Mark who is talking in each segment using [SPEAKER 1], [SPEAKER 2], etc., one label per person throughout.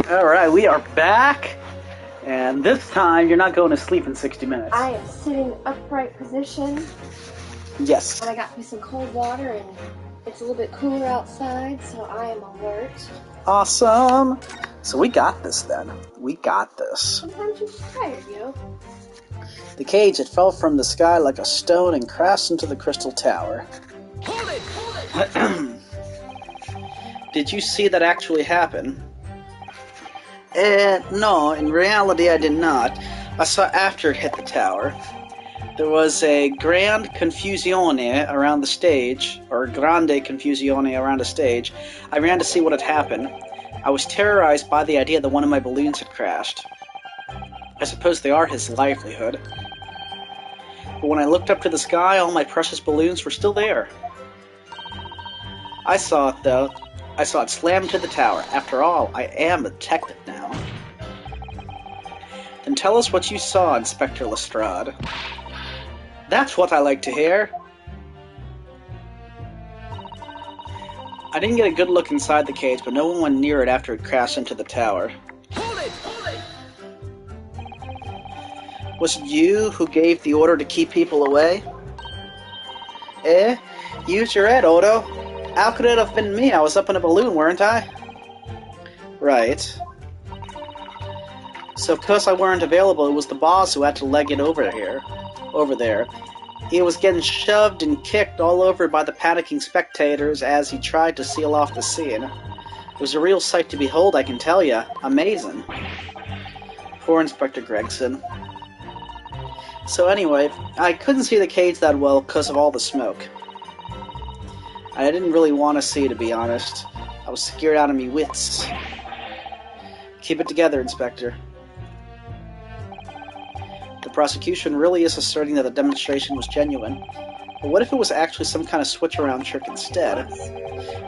[SPEAKER 1] Alright, we are back. And this time, you're not going to sleep in 60 minutes.
[SPEAKER 2] I am sitting upright position.
[SPEAKER 1] Yes.
[SPEAKER 2] And I got me some cold water, and it's a little bit cooler outside, so I am alert.
[SPEAKER 1] Awesome. So we got this then. We got this.
[SPEAKER 2] Sometimes you're tired, yo.
[SPEAKER 1] The cage, it fell from the sky like a stone and crashed into the crystal tower.
[SPEAKER 3] Hold it! Hold it!
[SPEAKER 1] Did you see that actually happen? No, in reality I did not. I saw after it hit the tower. There was a grand confusione around the stage, or grande confusione around the stage. I ran to see what had happened. I was terrorized by the idea that one of my balloons had crashed. I suppose they are his livelihood. But when I looked up to the sky, all my precious balloons were still there. I saw it, though. I saw it slam to the tower. After all, I am a detective now. Then tell us what you saw, Inspector Lestrade. That's what I like to hear. I didn't get a good look inside the cage, but no one went near it after it crashed into the tower.
[SPEAKER 3] Hold it! Hold it!
[SPEAKER 1] Was it you who gave the order to keep people away? Use your head, Odo. How could it have been me? I was up in a balloon, weren't I? Right. So because I weren't available, it was the boss who had to leg it over there. He was getting shoved and kicked all over by the panicking spectators as he tried to seal off the scene. It was a real sight to behold, I can tell ya. Amazing. Poor Inspector Gregson. So anyway, I couldn't see the cage that well because of all the smoke. I didn't really want to see, to be honest. I was scared out of me wits. Keep it together, Inspector. The prosecution really is asserting that the demonstration was genuine. But what if it was actually some kind of switch-around trick instead?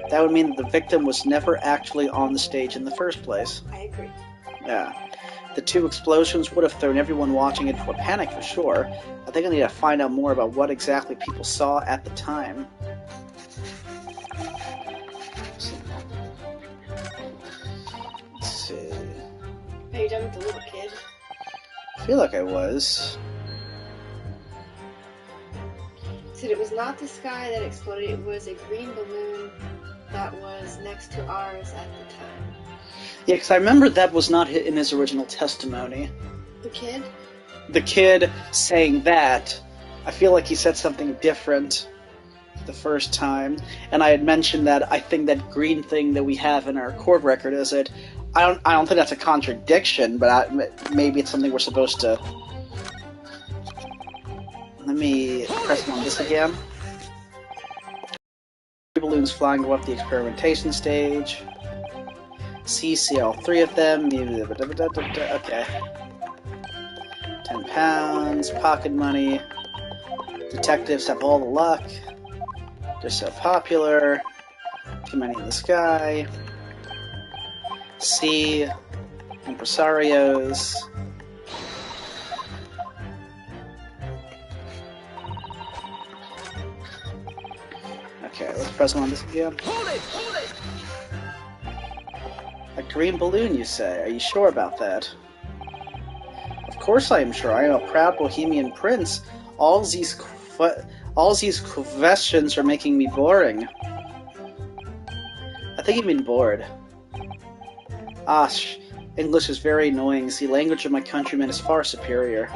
[SPEAKER 1] That would mean that the victim was never actually on the stage in the first place.
[SPEAKER 2] I agree.
[SPEAKER 1] Yeah. The two explosions would have thrown everyone watching into a panic for sure. I think I need to find out more about what exactly people saw at the time. Let's see.
[SPEAKER 2] Are you done with the little kid?
[SPEAKER 1] I feel like I was.
[SPEAKER 2] Said it was not the sky that exploded, it was a green balloon that was next to ours at the time.
[SPEAKER 1] Yeah, because I remember that was not in his original testimony.
[SPEAKER 2] The kid?
[SPEAKER 1] The kid saying that, I feel like he said something different the first time, and I had mentioned that I think that green thing that we have in our court record is it. I don't think that's a contradiction, but maybe it's something we're supposed to. Let me press on this again. Balloons flying go up the experimentation stage. See all three of them. Okay. 10 pounds, pocket money. Detectives have all the luck. They're so popular. Too many in the sky. C. Impresarios. Okay, let's press on this again.
[SPEAKER 3] Hold it! Hold it!
[SPEAKER 1] A green balloon, you say? Are you sure about that? Of course I am sure. I am a proud Bohemian prince. All these questions are making me boring. I think you mean bored. English is very annoying. The language of my countrymen is far superior.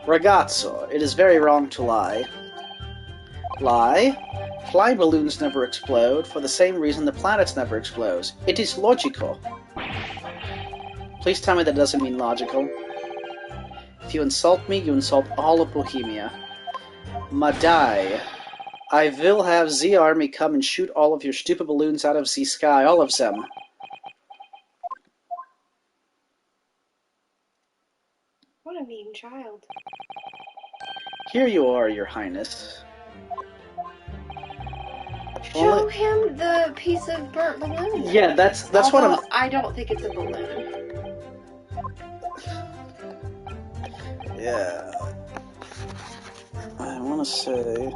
[SPEAKER 1] Ragazzo, it is very wrong to lie. Lie? Fly balloons never explode, for the same reason the planets never explode. It is logical. Please tell me that doesn't mean logical. If you insult me, you insult all of Bohemia. Madai. I will have the army come and shoot all of your stupid balloons out of the sky, all of them.
[SPEAKER 2] What a mean child.
[SPEAKER 1] Here you are, your highness.
[SPEAKER 2] Show him the piece of burnt balloon.
[SPEAKER 1] Yeah, that's what I'm...
[SPEAKER 2] I don't think it's a balloon.
[SPEAKER 1] Yeah. I want to say...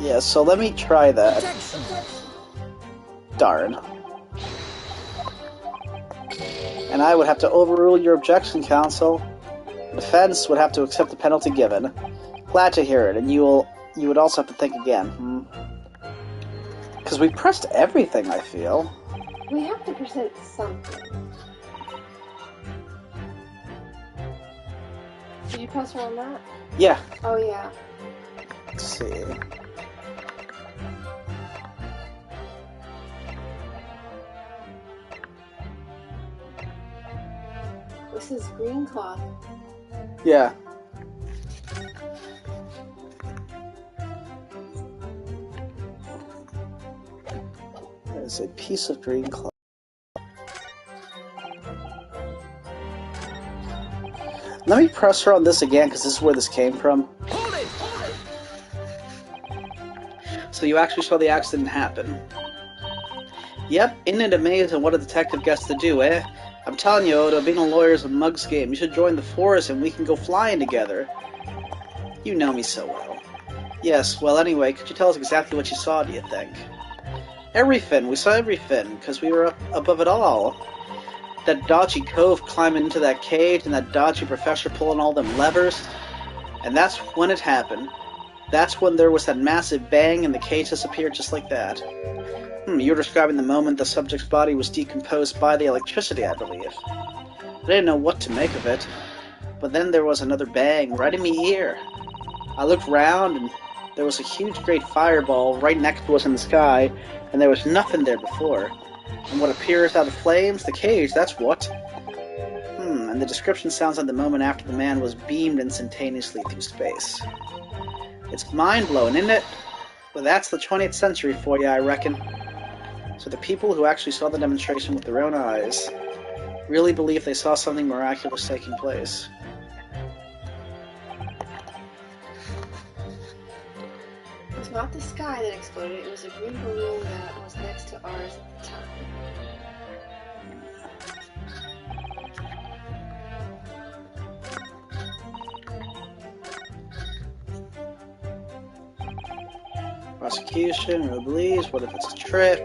[SPEAKER 1] Yeah, so let me try that.
[SPEAKER 3] Objection.
[SPEAKER 1] Darn. And I would have to overrule your objection, counsel. The defense would have to accept the penalty given. Glad to hear it, and you would also have to think again. Because we pressed everything, I feel.
[SPEAKER 2] We have to present something. Did you press her on that?
[SPEAKER 1] Yeah.
[SPEAKER 2] Oh, yeah.
[SPEAKER 1] Let's see.
[SPEAKER 2] This is green cloth.
[SPEAKER 1] Yeah. There's a piece of green cloth. Let me press her on this again, because this is where this came from.
[SPEAKER 3] Hold it! Hold it!
[SPEAKER 1] So you actually saw the accident happen. Yep, isn't it amazing what a detective gets to do, eh? I'm telling you, Odo, being a lawyer is a mug's game. You should join the force and we can go flying together. You know me so well. Yes, well anyway, could you tell us exactly what you saw, do you think? Everything. We saw everything, because we were up above it all. That dodgy cove climbing into that cage and that dodgy professor pulling all them levers. And that's when it happened. That's when there was that massive bang and the cage disappeared just like that. You're describing the moment the subject's body was decomposed by the electricity, I believe. I didn't know what to make of it. But then there was another bang right in my ear. I looked round and there was a huge great fireball right next to us in the sky, and there was nothing there before. And what appears out of flames? The cage, that's what. And the description sounds like the moment after the man was beamed instantaneously through space. It's mind-blowing, isn't it? Well, that's the 20th century for you, I reckon. So the people who actually saw the demonstration with their own eyes really believe they saw something miraculous taking place.
[SPEAKER 2] It was not the sky that exploded, it was a green balloon that was next to ours at the time.
[SPEAKER 1] Prosecution, who believes? What if it's a trick?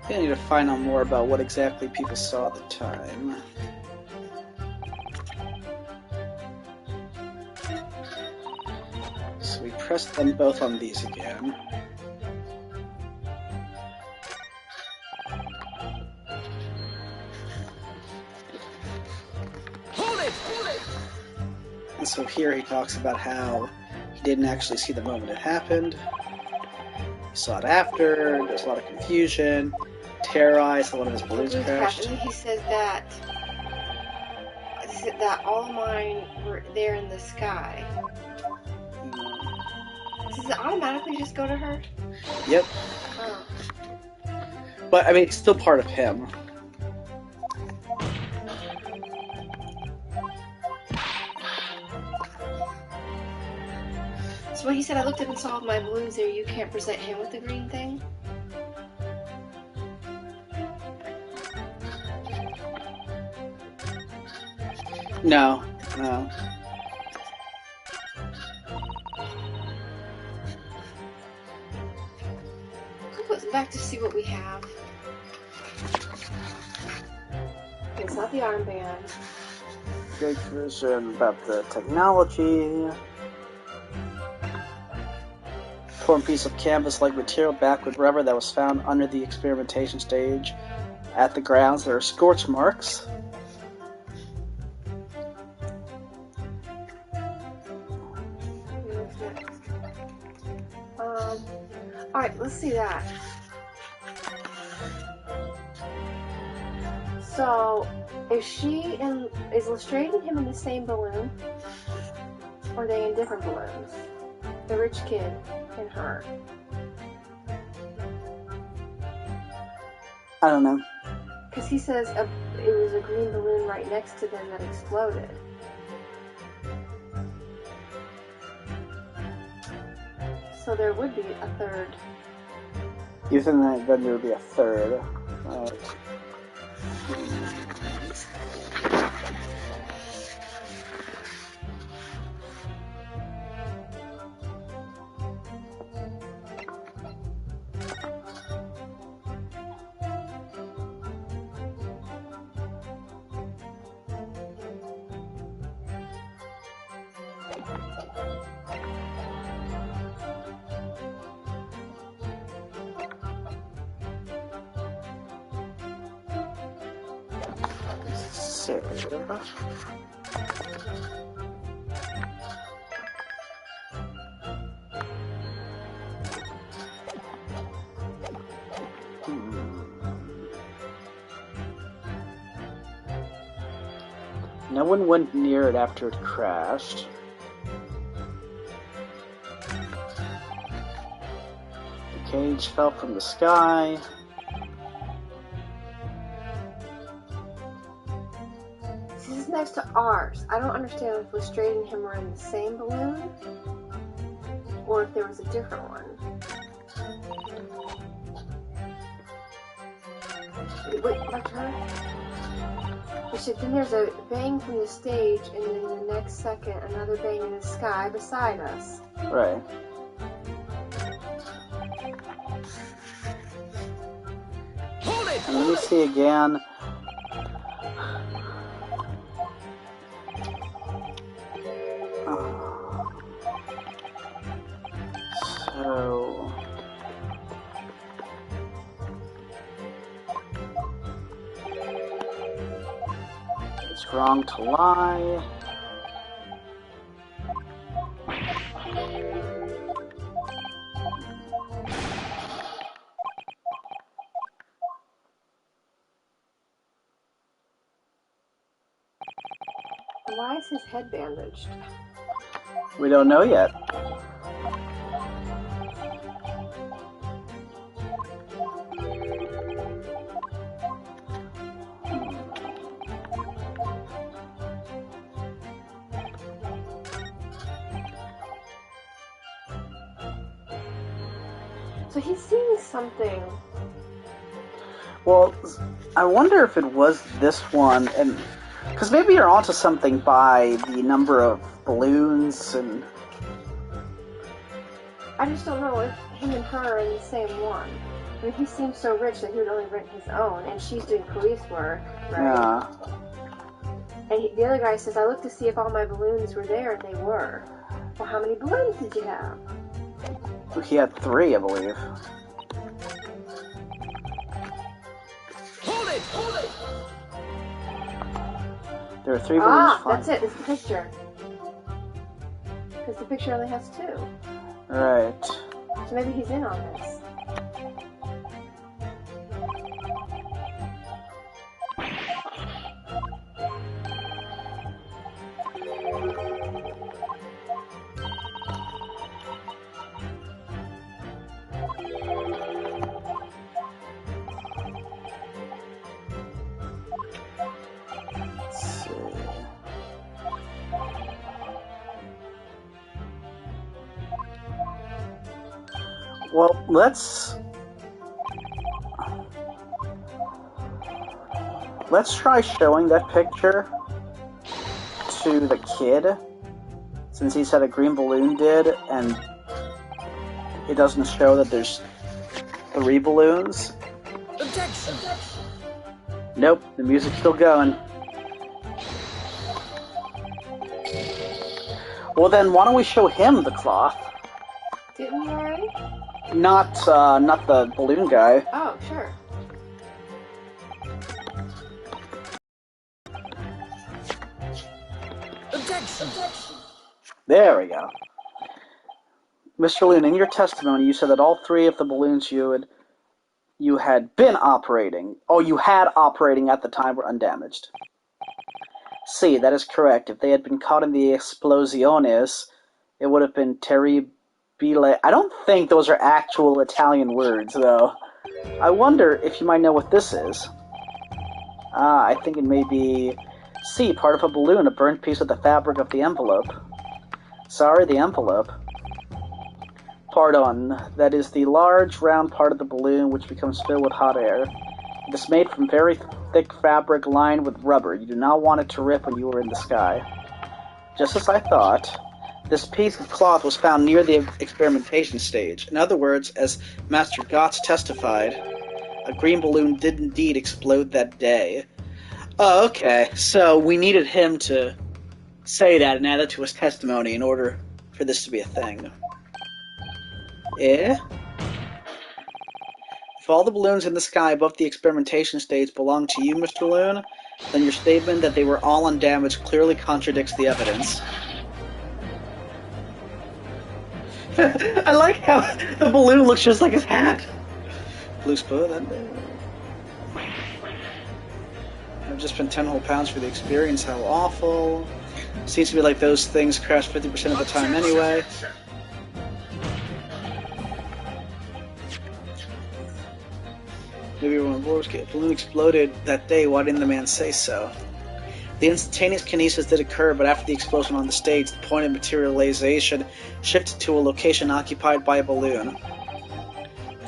[SPEAKER 1] I need to find out more about what exactly people saw at the time. So we pressed them both on these again.
[SPEAKER 3] Hold it! Hold it!
[SPEAKER 1] And so here he talks about how he didn't actually see the moment it happened. He saw it after, there's a lot of confusion, terrorized that one of his balloons crashed.
[SPEAKER 2] And he says that all mine were there in the sky. Does it automatically just go to her?
[SPEAKER 1] Yep.
[SPEAKER 2] Oh.
[SPEAKER 1] But, I mean, it's still part of him.
[SPEAKER 2] So when he said, I looked up and saw my balloons there, you can't present him with the green thing?
[SPEAKER 1] No, no.
[SPEAKER 2] Let's go back to see what we have. It's not the armband.
[SPEAKER 1] Great vision about the technology. Torn piece of canvas-like material back with rubber that was found under the experimentation stage. At the grounds, there are scorch marks.
[SPEAKER 2] Alright, let's see that. So, is Lestrade and him in the same balloon? Or are they in different balloons? The rich kid and her.
[SPEAKER 1] I don't know.
[SPEAKER 2] Because he says it was a green balloon right next to them that exploded. So there would be a third.
[SPEAKER 1] You think that then there would be a third? Sarah. No one went near it after it crashed. The cage fell from the sky.
[SPEAKER 2] This is next to ours. I don't understand if Lestrade and him were in the same balloon or if there was a different one. Wait, my turn? Then there's a bang from the stage, and then the next second, another bang in the sky beside us.
[SPEAKER 1] Right.
[SPEAKER 3] Hold it!
[SPEAKER 1] And let me see again. So... it's wrong to lie.
[SPEAKER 2] Why is his head bandaged?
[SPEAKER 1] We don't know yet.
[SPEAKER 2] So he's seeing something.
[SPEAKER 1] Well, I wonder if it was this one, and because maybe you're onto something by the number of balloons and.
[SPEAKER 2] I just don't know if him and her are in the same one. I mean, he seems so rich that he would only rent his own, and she's doing police work, right?
[SPEAKER 1] Yeah.
[SPEAKER 2] And the other guy says, I looked to see if all my balloons were there, and they were. Well, how many balloons did you have?
[SPEAKER 1] He had 3, I believe.
[SPEAKER 3] Hold it! Hold it!
[SPEAKER 1] There are 3 balloons.
[SPEAKER 2] That's it. It's the picture. Because the picture only has 2.
[SPEAKER 1] Right.
[SPEAKER 2] So maybe he's in on this.
[SPEAKER 1] Let's see. Well, let's try showing that picture to the kid, since he said a green balloon did, and it doesn't show that there's 3 balloons.
[SPEAKER 3] Objection!
[SPEAKER 1] Nope, the music's still going. Well then, why don't we show him the cloth?
[SPEAKER 2] Didn't we already?
[SPEAKER 1] Not the balloon guy.
[SPEAKER 2] Oh, sure.
[SPEAKER 3] Objection!
[SPEAKER 1] There we go. Mr. Loon, in your testimony, you said that all 3 of the balloons you had been operating, you had operating at the time were undamaged. See, that is correct. If they had been caught in the explosiones, it would have been terribile. I don't think those are actual Italian words, though. I wonder if you might know what this is. I think it may be... C, part of a balloon, a burnt piece of the fabric of the envelope. Sorry, the envelope. Pardon, that is the large, round part of the balloon which becomes filled with hot air. It is made from very thick fabric lined with rubber. You do not want it to rip when you are in the sky. Just as I thought, this piece of cloth was found near the experimentation stage. In other words, as Master Gotts testified, a green balloon did indeed explode that day. Oh, okay. So we needed him to say that and add it to his testimony in order for this to be a thing. Eh? If all the balloons in the sky above the experimentation stage belong to you, Mr. Loon, then your statement that they were all undamaged clearly contradicts the evidence. I like how the balloon looks just like his hat. Blue spoon. I've just spent 10 whole pounds for the experience. How awful. Seems to be like those things crash 50% of the time anyway. Maybe when the balloon exploded that day, why didn't the man say so? The instantaneous kinesis did occur, but after the explosion on the stage, the point of materialization shifted to a location occupied by a balloon.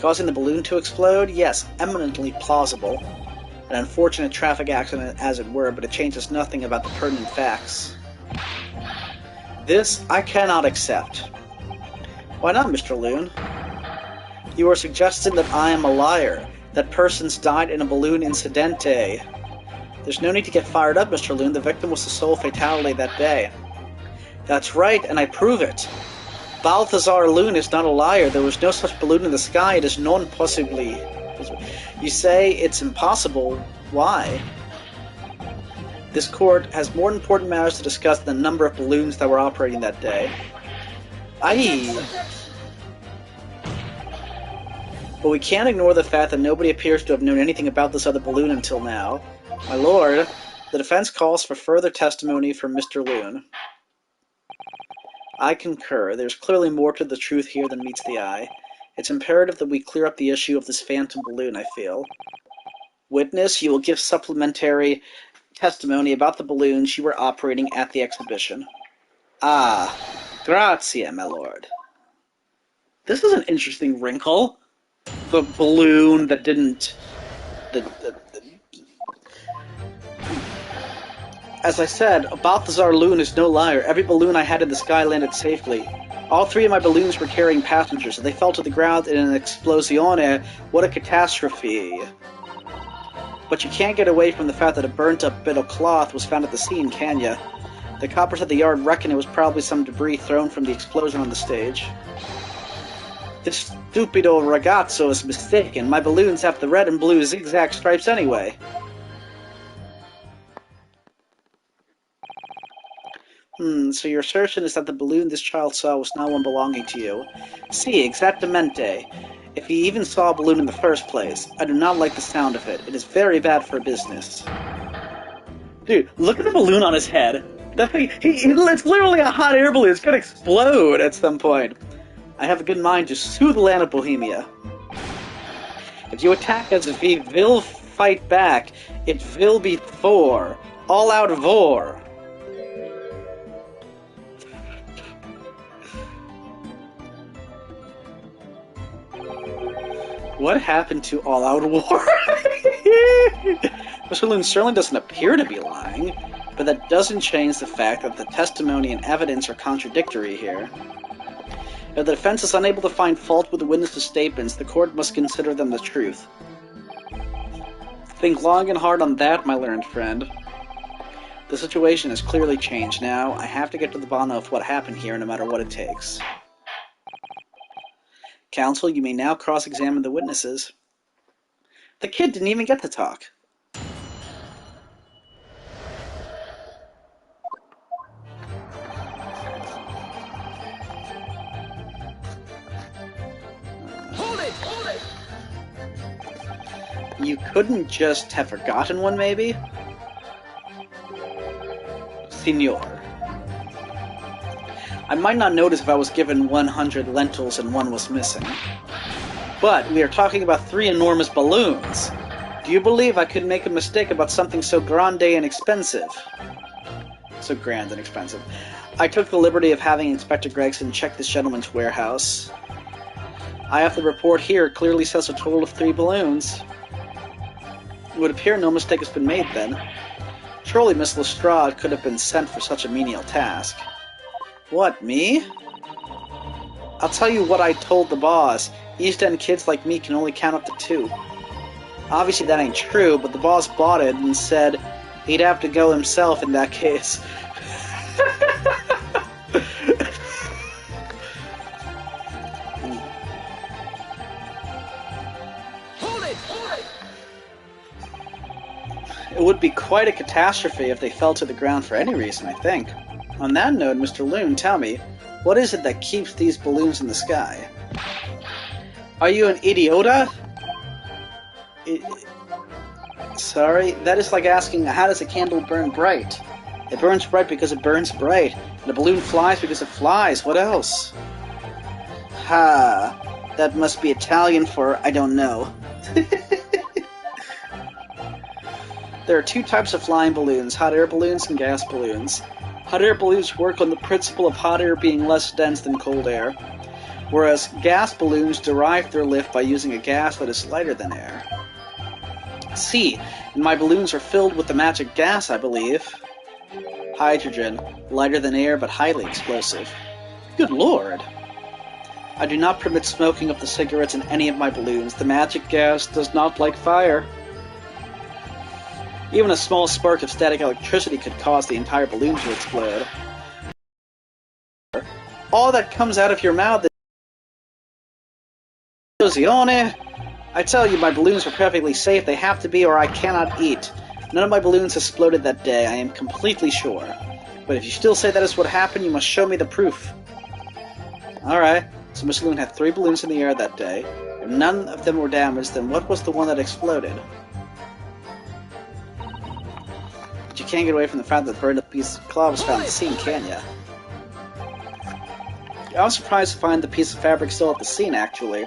[SPEAKER 1] Causing the balloon to explode? Yes, eminently plausible. An unfortunate traffic accident, as it were, but it changes nothing about the pertinent facts. This I cannot accept. Why not, Mr. Loon? You are suggesting that I am a liar, that persons died in a balloon incidente. There's no need to get fired up, Mr. Loon. The victim was the sole fatality that day. That's right, and I prove it. Balthazar Loon is not a liar. There was no such balloon in the sky. It is non possibly. You say it's impossible. Why? This court has more important matters to discuss than the number of balloons that were operating that day. Aye. But we can't ignore the fact that nobody appears to have known anything about this other balloon until now. My lord, the defense calls for further testimony from Mr. Loon. I concur. There's clearly more to the truth here than meets the eye. It's imperative that we clear up the issue of this phantom balloon, I feel. Witness, you will give supplementary testimony about the balloons you were operating at the exhibition. Ah, grazie, my lord. This is an interesting wrinkle. The balloon that didn't... As I said, Balthazar Loon is no liar. Every balloon I had in the sky landed safely. All 3 of my balloons were carrying passengers, and they fell to the ground in an explosione. What a catastrophe. But you can't get away from the fact that a burnt-up bit of cloth was found at the scene, can ya? The coppers at the yard reckon it was probably some debris thrown from the explosion on the stage. This stupido ragazzo is mistaken. My balloons have the red and blue zigzag stripes anyway. So your assertion is that the balloon this child saw was not one belonging to you. Si, exactamente. If he even saw a balloon in the first place. I do not like the sound of it. It is very bad for business. Dude, look at the balloon on his head. That thing, it's literally a hot air balloon. It's gonna explode at some point. I have a good mind to sue the land of Bohemia. If you attack us, we will fight back. It will be for all out war. What happened to All Out War? Mr. Loon certainly doesn't appear to be lying, but that doesn't change the fact that the testimony and evidence are contradictory here. If the defense is unable to find fault with the witness's statements, the court must consider them the truth. Think long and hard on that, my learned friend. The situation has clearly changed now. I have to get to the bottom of what happened here, no matter what it takes. Counsel, you may now cross-examine the witnesses. The kid didn't even get to talk.
[SPEAKER 3] Hold it! Hold it!
[SPEAKER 1] You couldn't just have forgotten one, maybe? Signor. I might not notice if I was given 100 lentils and one was missing. But we are talking about 3 enormous balloons. Do you believe I could make a mistake about something so grande and expensive? So grand and expensive. I took the liberty of having Inspector Gregson check this gentleman's warehouse. I have the report here. It clearly says a total of 3 balloons. It would appear no mistake has been made then. Surely Miss Lestrade could have been sent for such a menial task. What, me? I'll tell you what I told the boss. East End kids like me can only count up to 2. Obviously that ain't true, but the boss bought it and said he'd have to go himself in that case. would be quite a catastrophe if they fell to the ground for any reason, I think. On that note, Mr. Loon, tell me, what is it that keeps these balloons in the sky? Are you an idiota? Sorry, that is like asking, how does a candle burn bright? It burns bright because it burns bright, and a balloon flies because it flies. What else? Ha, that must be Italian for I don't know. There are two types of flying balloons, hot air balloons and gas balloons. Hot air balloons work on the principle of hot air being less dense than cold air, whereas gas balloons derive their lift by using a gas that is lighter than air. See, and my balloons are filled with the magic gas, I believe. Hydrogen, lighter than air but highly explosive. Good lord! I do not permit smoking of the cigarettes in any of my balloons. The magic gas does not like fire. Even a small spark of static electricity could cause the entire balloon to explode. All that comes out of your mouth is Illusione. I tell you, my balloons are perfectly safe. They have to be, or I cannot eat. None of my balloons exploded that day, I am completely sure. But if you still say that is what happened, you must show me the proof. Alright, so Mr. Loon had 3 balloons in the air that day. If none of them were damaged, then what was the one that exploded? But you can't get away from the fact that the burned up piece of cloth was found at the scene, can ya? I was surprised to find the piece of fabric still at the scene, actually.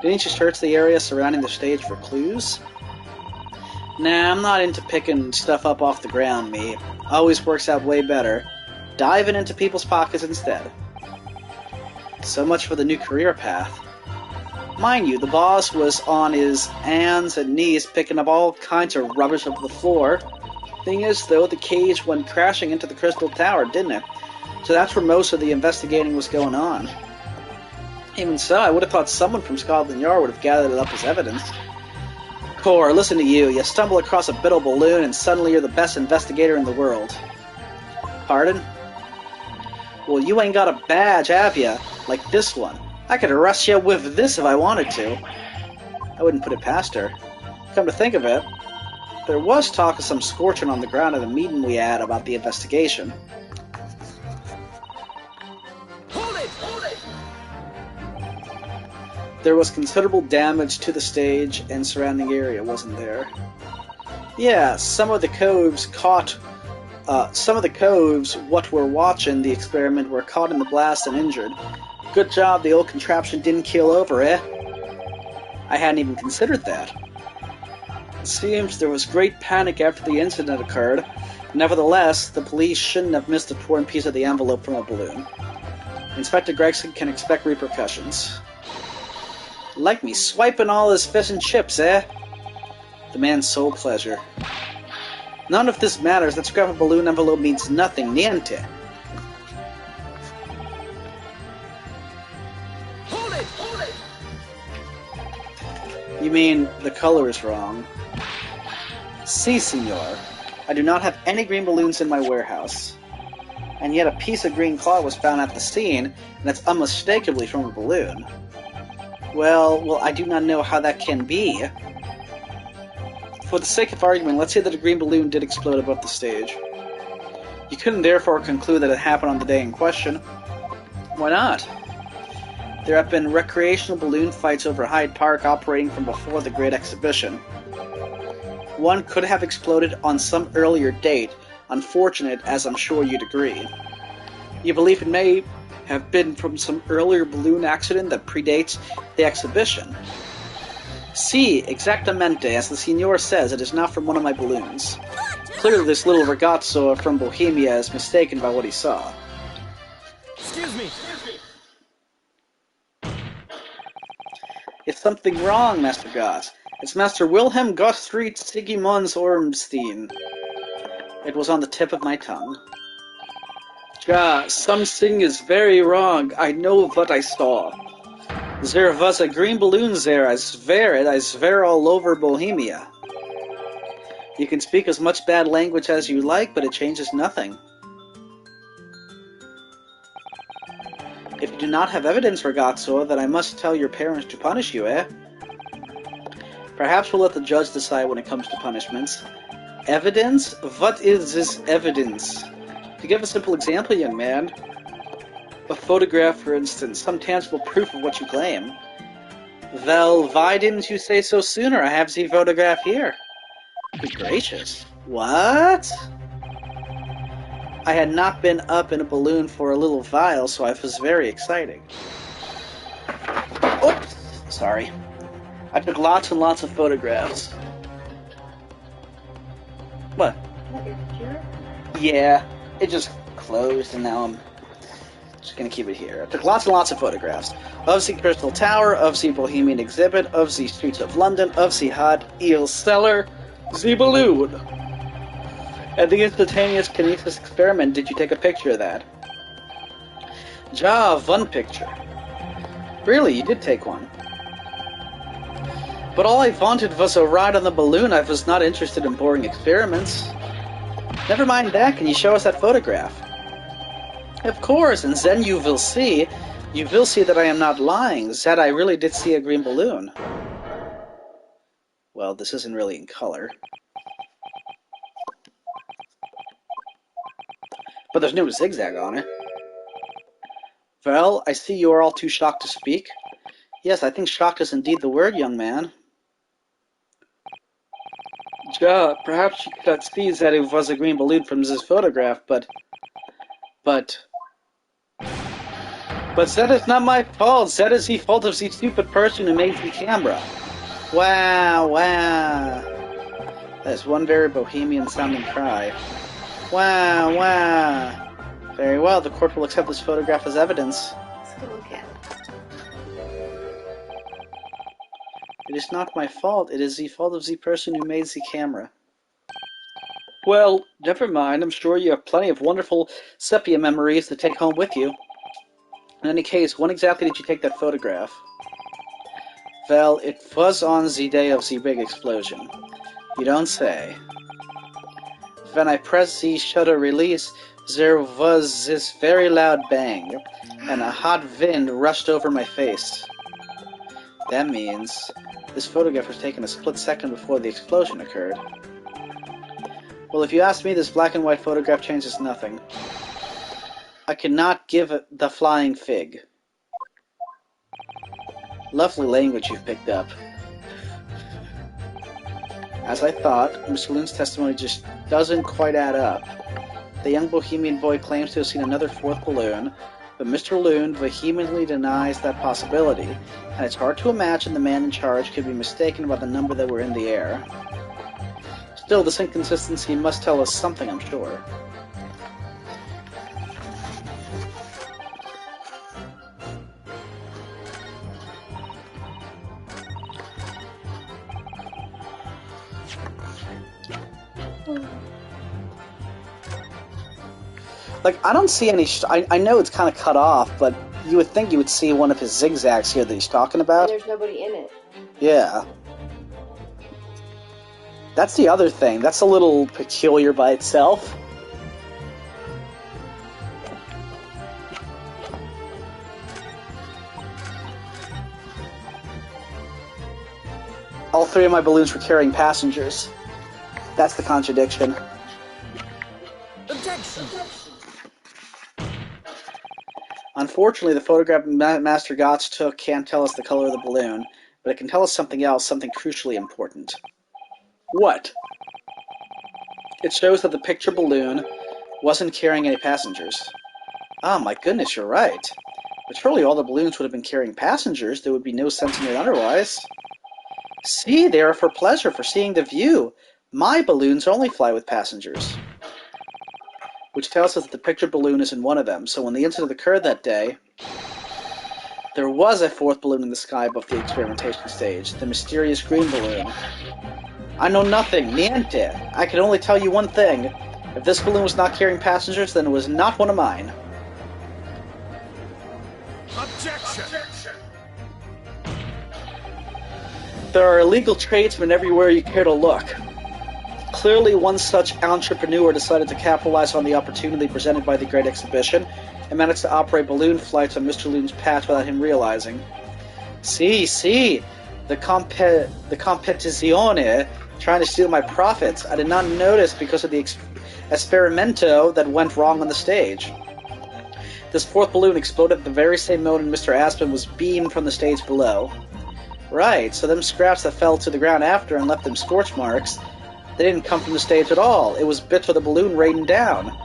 [SPEAKER 1] Didn't you search the area surrounding the stage for clues? Nah, I'm not into picking stuff up off the ground, me. Always works out way better. Diving into people's pockets instead. So much for the new career path. Mind you, the boss was on his hands and knees picking up all kinds of rubbish off the floor. Thing is, though, the cage went crashing into the Crystal Tower, didn't it? So that's where most of the investigating was going on. Even so, I would have thought someone from Scotland Yard would have gathered it up as evidence. Cor, listen to you. You stumble across a bit of balloon and suddenly you're the best investigator in the world. Pardon? Well, you ain't got a badge, have ya? Like this one. I could arrest you with this if I wanted to. I wouldn't put it past her. Come to think of it, there was talk of some scorching on the ground at a meeting we had about the investigation. There was considerable damage to the stage and surrounding area, wasn't there? Yeah, some of the coves what were watching the experiment were caught in the blast and injured. Good job the old contraption didn't keel over, eh? I hadn't even considered that. It seems there was great panic after the incident occurred. Nevertheless, the police shouldn't have missed a torn piece of the envelope from a balloon. Inspector Gregson can expect repercussions. Like me swiping all his fish and chips, eh? The man's sole pleasure. None of this matters. That scrap of balloon envelope means nothing. Niente.
[SPEAKER 3] Hold it! Hold it!
[SPEAKER 1] You mean the color is wrong? Si, senor. I do not have any green balloons in my warehouse. And yet a piece of green cloth was found at the scene, and that's unmistakably from a balloon. Well, I do not know how that can be. For the sake of argument, let's say that a green balloon did explode above the stage. You couldn't therefore conclude that it happened on the day in question. Why not? There have been recreational balloon fights over Hyde Park operating from before the Great Exhibition. One could have exploded on some earlier date, unfortunate as I'm sure you'd agree. You believe it may have been from some earlier balloon accident that predates the exhibition? Si, exactamente, as the Signor says, it is not from one of my balloons. Clearly this little ragazzo from Bohemia is mistaken by what he saw.
[SPEAKER 3] Excuse me!
[SPEAKER 1] It's something wrong, Master Goss. It's Master Wilhelm Gottfried Sigmund Ormstein. It was on the tip of my tongue. Ja, something is very wrong. I know what I saw. There was a green balloon there, I swear it, I swear all over Bohemia. You can speak as much bad language as you like, but it changes nothing. If you do not have evidence, ragazzo, then I must tell your parents to punish you, eh? Perhaps we'll let the judge decide when it comes to punishments. Evidence? What is this evidence? To give a simple example, young man. A photograph, for instance, some tangible proof of what you claim. Well, why didn't you say so sooner? I have the photograph here. Good gracious. What? I had not been up in a balloon for a little while, so I was very exciting. Oops! Sorry. I took lots and lots of photographs. What?
[SPEAKER 2] Is that your computer?
[SPEAKER 1] Yeah, it just closed and now I'm just gonna keep it here. I took lots and lots of photographs of the Crystal Tower, of the Bohemian Exhibit, of the streets of London, of the hot eel cellar, the balloon. At the instantaneous kinesis experiment, did you take a picture of that? Ja, one picture. Really, you did take one. But all I wanted was a ride on the balloon. I was not interested in boring experiments. Never mind that, can you show us that photograph? Of course, and then you will see that I am not lying, that I really did see a green balloon. Well, this isn't really in color. But there's no zigzag on it. Well, I see you are all too shocked to speak. Yes, I think shocked is indeed the word, young man. Ja, perhaps you could see that it was a green balloon from this photograph, but that is not my fault. That is the fault of the stupid person who made the camera. Wow, wow. That is one very bohemian-sounding cry. Wow, wow. Very well, the court will accept this photograph as evidence.
[SPEAKER 2] Let's go look at it.
[SPEAKER 1] It is not my fault. It is the fault of the person who made the camera. Well, never mind. I'm sure you have plenty of wonderful sepia memories to take home with you. In any case, when exactly did you take that photograph? Well, it was on the day of the big explosion. You don't say. When I pressed the shutter release, there was this very loud bang, and a hot wind rushed over my face. That means this photograph was taken a split second before the explosion occurred. Well, if you ask me, this black and white photograph changes nothing. I cannot give it the flying fig. Lovely language you've picked up. As I thought, Mr. Loon's testimony just doesn't quite add up. The young bohemian boy claims to have seen another fourth balloon, but Mr. Loon vehemently denies that possibility, and it's hard to imagine the man in charge could be mistaken about the number that were in the air. Still, this inconsistency must tell us something, I'm sure. Like, I don't see any... I know it's kind of cut off, but you would think you would see one of his zigzags here that he's talking about.
[SPEAKER 2] And there's nobody in it.
[SPEAKER 1] Yeah. That's the other thing. That's a little peculiar by itself. All three of my balloons were carrying passengers. That's the contradiction.
[SPEAKER 3] Objection!
[SPEAKER 1] Unfortunately, the photograph Master Gotts took can't tell us the color of the balloon, but it can tell us something else, something crucially important. What? It shows that the picture balloon wasn't carrying any passengers. Ah, my goodness, you're right. But surely all the balloons would have been carrying passengers. There would be no sense in it otherwise. See, they are for pleasure, for seeing the view. My balloons only fly with passengers. Which tells us that the picture balloon isn't one of them. So when the incident occurred that day, there was a fourth balloon in the sky above the experimentation stage, the mysterious green balloon. I know nothing, niente. I can only tell you one thing. If this balloon was not carrying passengers, then it was not one of mine.
[SPEAKER 3] Objection!
[SPEAKER 1] There are illegal tradesmen everywhere you care to look. Clearly, one such entrepreneur decided to capitalize on the opportunity presented by the Great Exhibition and managed to operate balloon flights on Mr. Loon's patch without him realizing. The competizione trying to steal my profits. I did not notice because of the experimento that went wrong on the stage. This fourth balloon exploded at the very same moment Mr. Aspen was beamed from the stage below. Right, so them scraps that fell to the ground after and left them scorch marks, they didn't come from the stage at all. It was bits of the balloon raining down.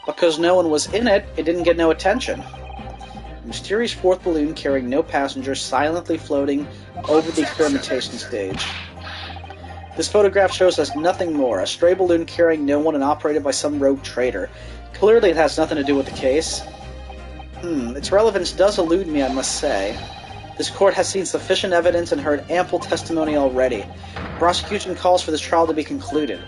[SPEAKER 1] Because no one was in it, it didn't get no attention. A mysterious fourth balloon carrying no passengers silently floating over the experimentation stage. This photograph shows us nothing more. A stray balloon carrying no one and operated by some rogue traitor. Clearly it has nothing to do with the case. Its relevance does elude me, I must say. This court has seen sufficient evidence and heard ample testimony already. Prosecution calls for this trial to be concluded.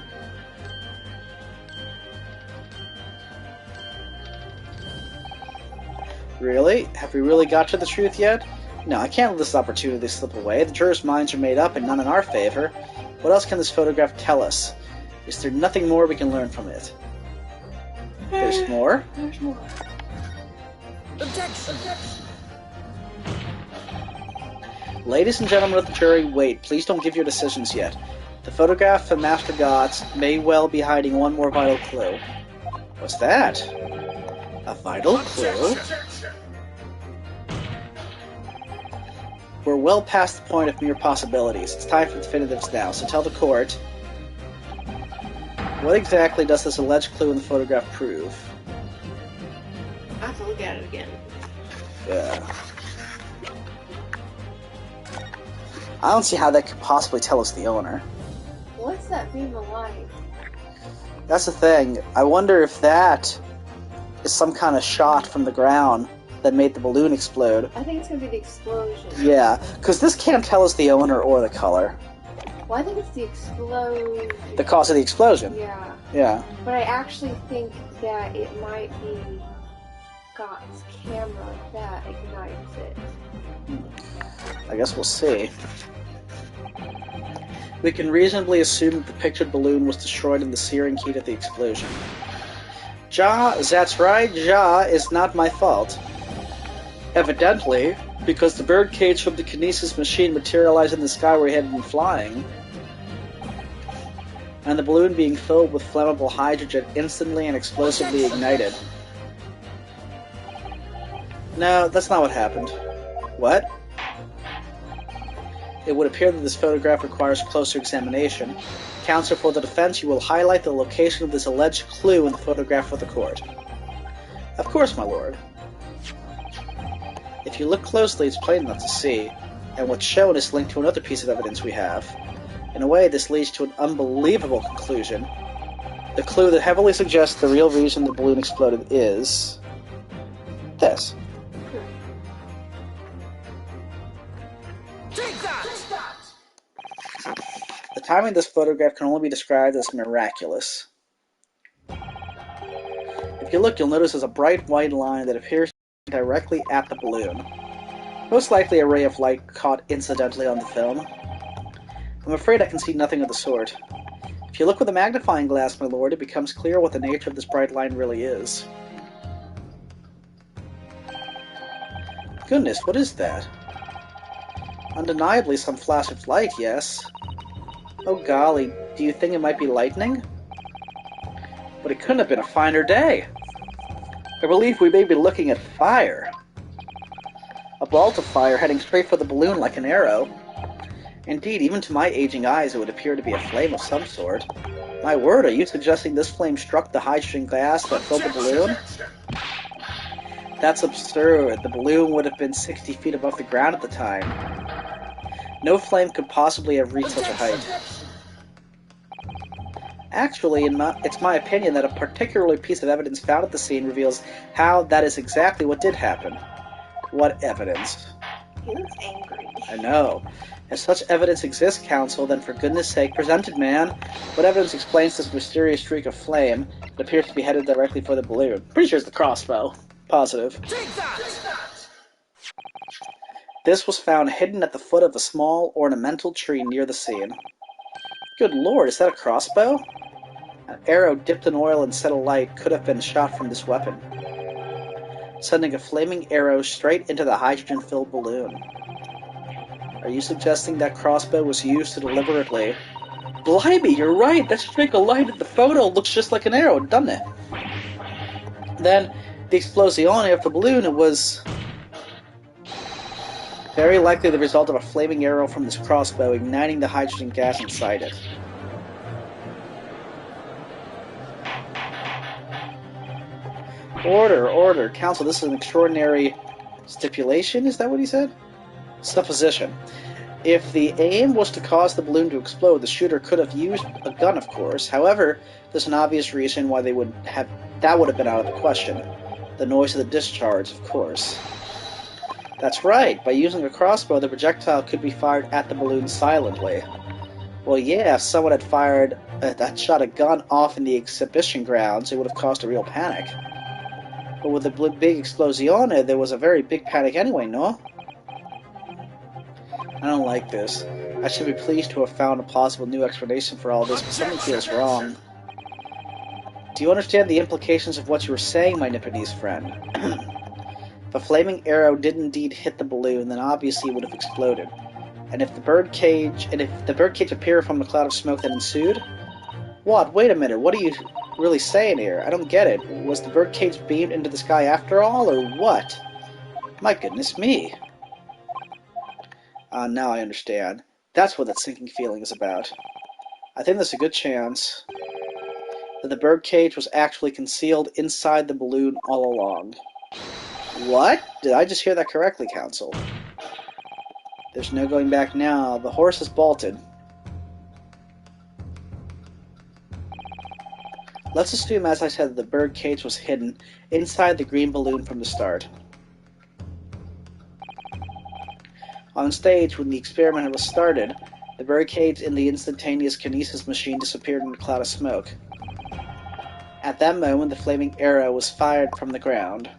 [SPEAKER 1] Really? Have we really got to the truth yet? No, I can't let this opportunity slip away. The jurors' minds are made up and none in our favor. What else can this photograph tell us? Is there nothing more we can learn from it? There's more?
[SPEAKER 2] There's more.
[SPEAKER 3] Objection!
[SPEAKER 1] Ladies and gentlemen of the jury, wait. Please don't give your decisions yet. The photograph from Master Gods may well be hiding one more vital clue. What's that? A vital clue? We're well past the point of mere possibilities. It's time for definitives now, so tell the court, what exactly does this alleged clue in the photograph prove?
[SPEAKER 2] I have to look at it again.
[SPEAKER 1] Yeah. I don't see how that could possibly tell us the owner.
[SPEAKER 2] What's that beam of light?
[SPEAKER 1] That's the thing. I wonder if that is some kind of shot from the ground that made the balloon explode.
[SPEAKER 2] I think it's gonna be the explosion.
[SPEAKER 1] Yeah, because this can't tell us the owner or the color.
[SPEAKER 2] Well, I think it's the explosion.
[SPEAKER 1] The cause of the explosion.
[SPEAKER 2] Yeah.
[SPEAKER 1] Yeah.
[SPEAKER 2] But I actually think that it might be Scott's camera that ignites it.
[SPEAKER 1] I guess we'll see. We can reasonably assume that the pictured balloon was destroyed in the searing heat of the explosion. That's right, is not my fault. Evidently, because the birdcage from the kinesis machine materialized in the sky where it had been flying, and the balloon being filled with flammable hydrogen instantly and explosively ignited. No, that's not what happened. What? It would appear that this photograph requires closer examination. Counsel for the defense, you will highlight the location of this alleged clue in the photograph for the court. Of course, my lord. If you look closely, it's plain enough to see, and what's shown is linked to another piece of evidence we have. In a way, this leads to an unbelievable conclusion. The clue that heavily suggests the real reason the balloon exploded is this.
[SPEAKER 3] Take that!
[SPEAKER 1] The timing of this photograph can only be described as miraculous. If you look, you'll notice there's a bright white line that appears directly at the balloon. Most likely a ray of light caught incidentally on the film. I'm afraid I can see nothing of the sort. If you look with a magnifying glass, my lord, it becomes clear what the nature of this bright line really is. Goodness, what is that? Undeniably some flash of light, yes. Oh golly, do you think it might be lightning? But it couldn't have been a finer day. I believe we may be looking at fire. A bolt of fire heading straight for the balloon like an arrow. Indeed, even to my aging eyes it would appear to be a flame of some sort. My word, are you suggesting this flame struck the hydrogen gas that filled the balloon? That's absurd. The balloon would have been 60 feet above the ground at the time. No flame could possibly have reached such a height. Actually, it's my opinion that a particular piece of evidence found at the scene reveals how that is exactly what did happen. What evidence?
[SPEAKER 2] He looks angry.
[SPEAKER 1] I know. If such evidence exists, counsel, then for goodness sake, present it, man. What evidence explains this mysterious streak of flame that appears to be headed directly for the balloon? Pretty sure it's the crossbow. Positive.
[SPEAKER 3] Take that!
[SPEAKER 1] This was found hidden at the foot of a small ornamental tree near the scene. Good lord, is that a crossbow? An arrow dipped in oil and set alight could have been shot from this weapon, sending a flaming arrow straight into the hydrogen-filled balloon. Are you suggesting that crossbow was used to deliberately Blimey, you're right. That should make a light at the photo. Looks just like an arrow, doesn't it? Then, the explosione of the balloon, it was very likely the result of a flaming arrow from this crossbow igniting the hydrogen gas inside it. Order. Counsel, this is an extraordinary stipulation, is that what he said? Supposition. If the aim was to cause the balloon to explode, the shooter could have used a gun, of course. However, there's an obvious reason why that would have been out of the question. The noise of the discharge, of course. That's right. By using a crossbow, the projectile could be fired at the balloon silently. Well, yeah, if someone had shot a gun off in the exhibition grounds, it would have caused a real panic. But with the big explosione, there was a very big panic anyway, no? I don't like this. I should be pleased to have found a plausible new explanation for all this, but something feels wrong. Do you understand the implications of what you were saying, my Nipponese friend? If a flaming arrow did indeed hit the balloon, then obviously it would have exploded. And if the birdcage appeared from the cloud of smoke that ensued? What? Wait a minute, what are you really saying here? I don't get it. Was the birdcage beamed into the sky after all, or what? My goodness me. Now I understand. That's what that sinking feeling is about. I think there's a good chance that the birdcage was actually concealed inside the balloon all along. What? Did I just hear that correctly, Counsel? There's no going back now. The horse is bolted. Let's assume, as I said, that the birdcage was hidden inside the green balloon from the start. On stage, when the experiment was started, the birdcage in the instantaneous kinesis machine disappeared in a cloud of smoke. At that moment, the flaming arrow was fired from the ground,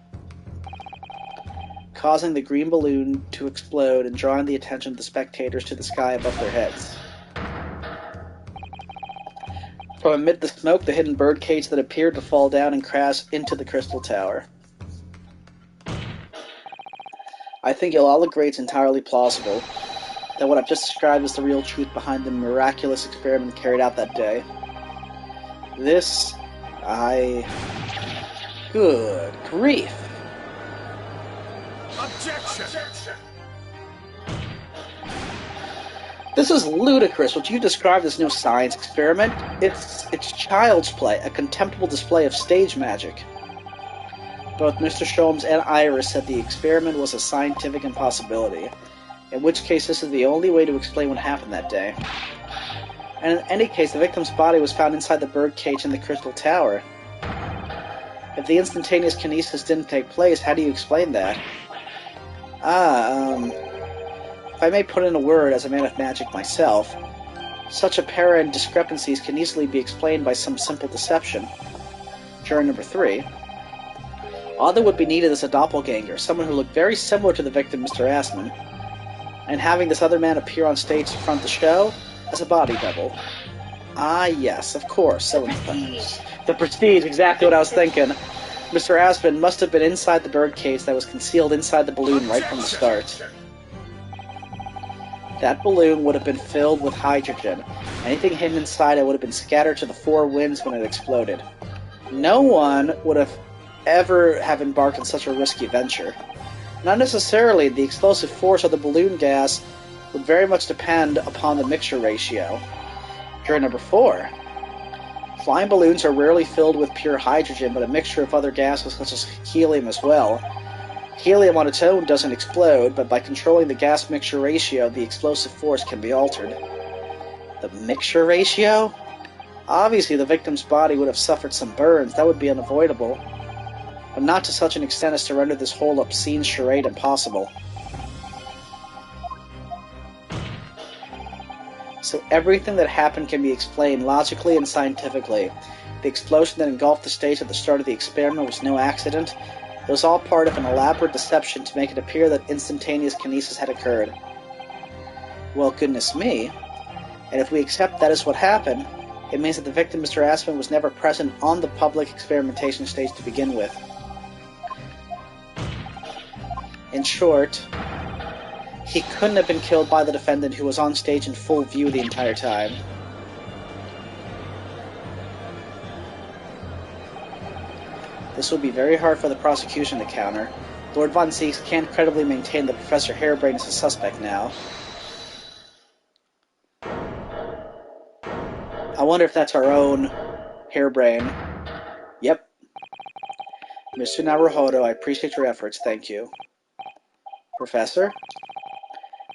[SPEAKER 1] causing the green balloon to explode and drawing the attention of the spectators to the sky above their heads. From amid the smoke, the hidden birdcage that appeared to fall down and crash into the crystal tower. I think you'll all agree it's entirely plausible that what I've just described is the real truth behind the miraculous experiment carried out that day. Good grief!
[SPEAKER 3] Objection!
[SPEAKER 1] This is ludicrous. What you described as no science experiment. It's child's play, a contemptible display of stage magic. Both Mr. Sholmes and Iris said the experiment was a scientific impossibility, in which case this is the only way to explain what happened that day. And in any case, the victim's body was found inside the birdcage in the Crystal Tower. If the instantaneous kinesis didn't take place, how do you explain that? If I may put in a word as a man of magic myself, such apparent discrepancies can easily be explained by some simple deception. Juror number 3. All that would be needed is a doppelganger, someone who looked very similar to the victim, Mr. Assman, and having this other man appear on stage to front the show as a body double. Ah, yes, of course. So the Prestige, exactly what I was thinking. Mr. Assman must have been inside the birdcage that was concealed inside the balloon right from the start. That balloon would have been filled with hydrogen. Anything hidden inside it would have been scattered to the four winds when it exploded. No one would have ever have embarked on such a risky venture. Not necessarily. The explosive force of the balloon gas would very much depend upon the mixture ratio. Juror number 4. Flying balloons are rarely filled with pure hydrogen, but a mixture of other gases such as helium as well. Helium on its own doesn't explode, but by controlling the gas mixture ratio, the explosive force can be altered. The mixture ratio? Obviously, the victim's body would have suffered some burns. That would be unavoidable, but not to such an extent as to render this whole obscene charade impossible. So everything that happened can be explained logically and scientifically. The explosion that engulfed the stage at the start of the experiment was no accident. It was all part of an elaborate deception to make it appear that instantaneous kinesis had occurred. Well, goodness me. And if we accept that is what happened, it means that the victim, Mr. Assman, was never present on the public experimentation stage to begin with. In short, he couldn't have been killed by the defendant, who was on stage in full view the entire time. This will be very hard for the prosecution to counter. Lord Von Zieks can't credibly maintain that Professor Harebrained is a suspect now. I wonder if that's our own Harebrained. Yep. Mr. Naruhodo, I appreciate your efforts, thank you. Professor?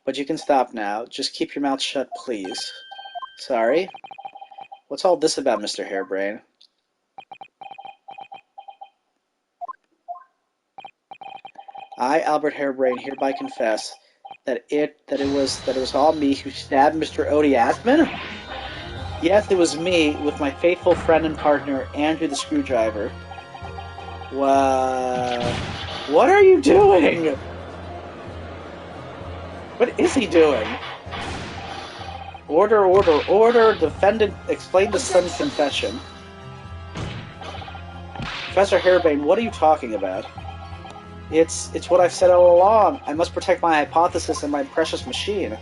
[SPEAKER 1] But you can stop now. Just keep your mouth shut, please. Sorry? What's all this about, Mr. Harebrained? I, Albert Harebrained, hereby confess that it was all me who stabbed Mr. Odie Asman? Yes, it was me, with my faithful friend and partner, Andrew the Screwdriver. What are you doing? What is he doing? Order, order, order! Defendant, explain the son's confession. Professor Harebrained, what are you talking about? It's what I've said all along. I must protect my hypothesis and my precious machine.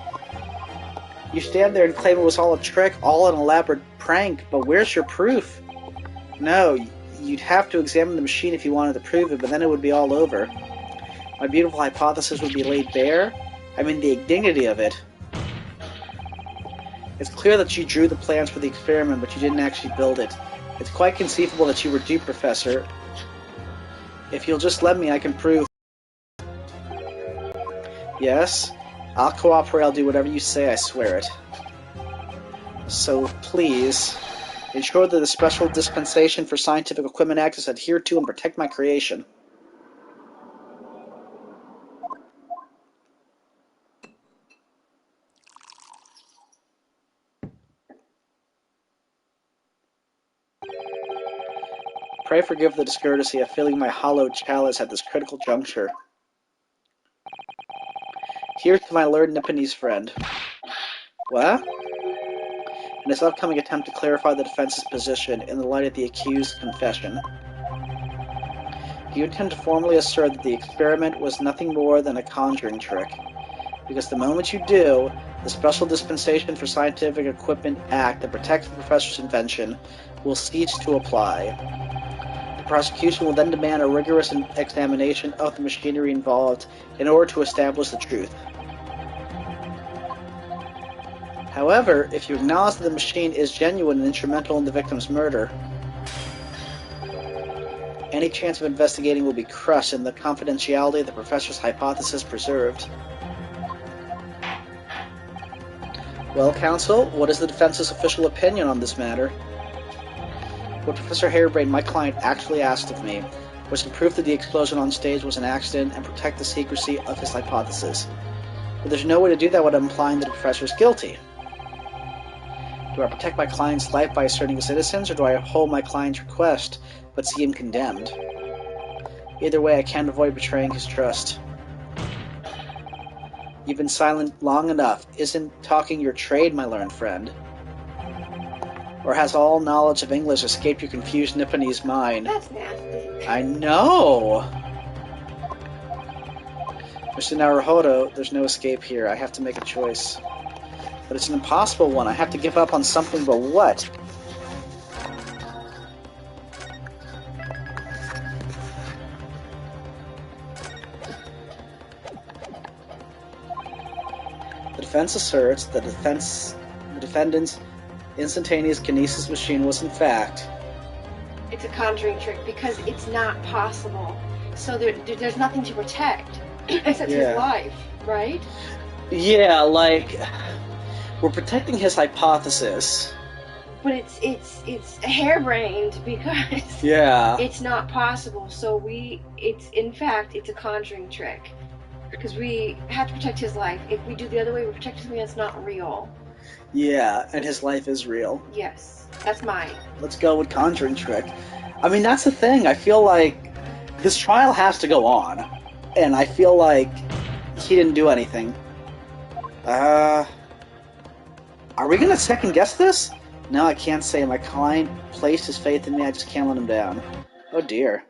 [SPEAKER 1] You stand there and claim it was all a trick, all an elaborate prank, but where's your proof? No, you'd have to examine the machine if you wanted to prove it, but then it would be all over. My beautiful hypothesis would be laid bare. I mean, the indignity of it. It's clear that you drew the plans for the experiment, but you didn't actually build it. It's quite conceivable that you were duped, Professor. If you'll just let me, I can prove. Yes? I'll cooperate, I'll do whatever you say, I swear it. So, please, ensure that the Special Dispensation for Scientific Equipment Act is adhered to and protect my creation. Pray forgive the discourtesy of filling my hallowed chalice at this critical juncture. Here's to my learned Nipponese friend. What? In his upcoming attempt to clarify the defense's position in the light of the accused's confession. Do you intend to formally assert that the experiment was nothing more than a conjuring trick? Because the moment you do, the Special Dispensation for Scientific Equipment Act that protects the professor's invention will cease to apply. The prosecution will then demand a rigorous examination of the machinery involved in order to establish the truth. However, if you acknowledge that the machine is genuine and instrumental in the victim's murder, any chance of investigating will be crushed and the confidentiality of the professor's hypothesis preserved. Well, counsel, what is the defense's official opinion on this matter? What Professor Harebrained, my client, actually asked of me was to prove that the explosion on stage was an accident and protect the secrecy of his hypothesis. But there's no way to do that without implying that the professor is guilty. Do I protect my client's life by asserting his innocence, or do I hold my client's request but see him condemned? Either way, I can't avoid betraying his trust. You've been silent long enough. Isn't talking your trade, my learned friend? Or has all knowledge of English escaped your confused Nipponese mind?
[SPEAKER 2] That's nasty.
[SPEAKER 1] I know! Mr. Naruhodo, there's no escape here. I have to make a choice. But it's an impossible one. I have to give up on something, but what? The defense asserts that the defendant's instantaneous kinesis machine was in fact...
[SPEAKER 2] It's a conjuring trick because it's not possible. So there's nothing to protect except his life, right?
[SPEAKER 1] Yeah, like... We're protecting his hypothesis.
[SPEAKER 2] But it's harebrained because it's not possible. So it's a conjuring trick. Because we have to protect his life. If we do the other way, we protect something that's not real.
[SPEAKER 1] Yeah, and his life is real.
[SPEAKER 2] Yes, that's mine.
[SPEAKER 1] Let's go with conjuring trick. I mean, that's the thing. I feel like his trial has to go on. And I feel like he didn't do anything. Are we going to second guess this? No, I can't say. My client placed his faith in me. I just can't let him down. Oh dear.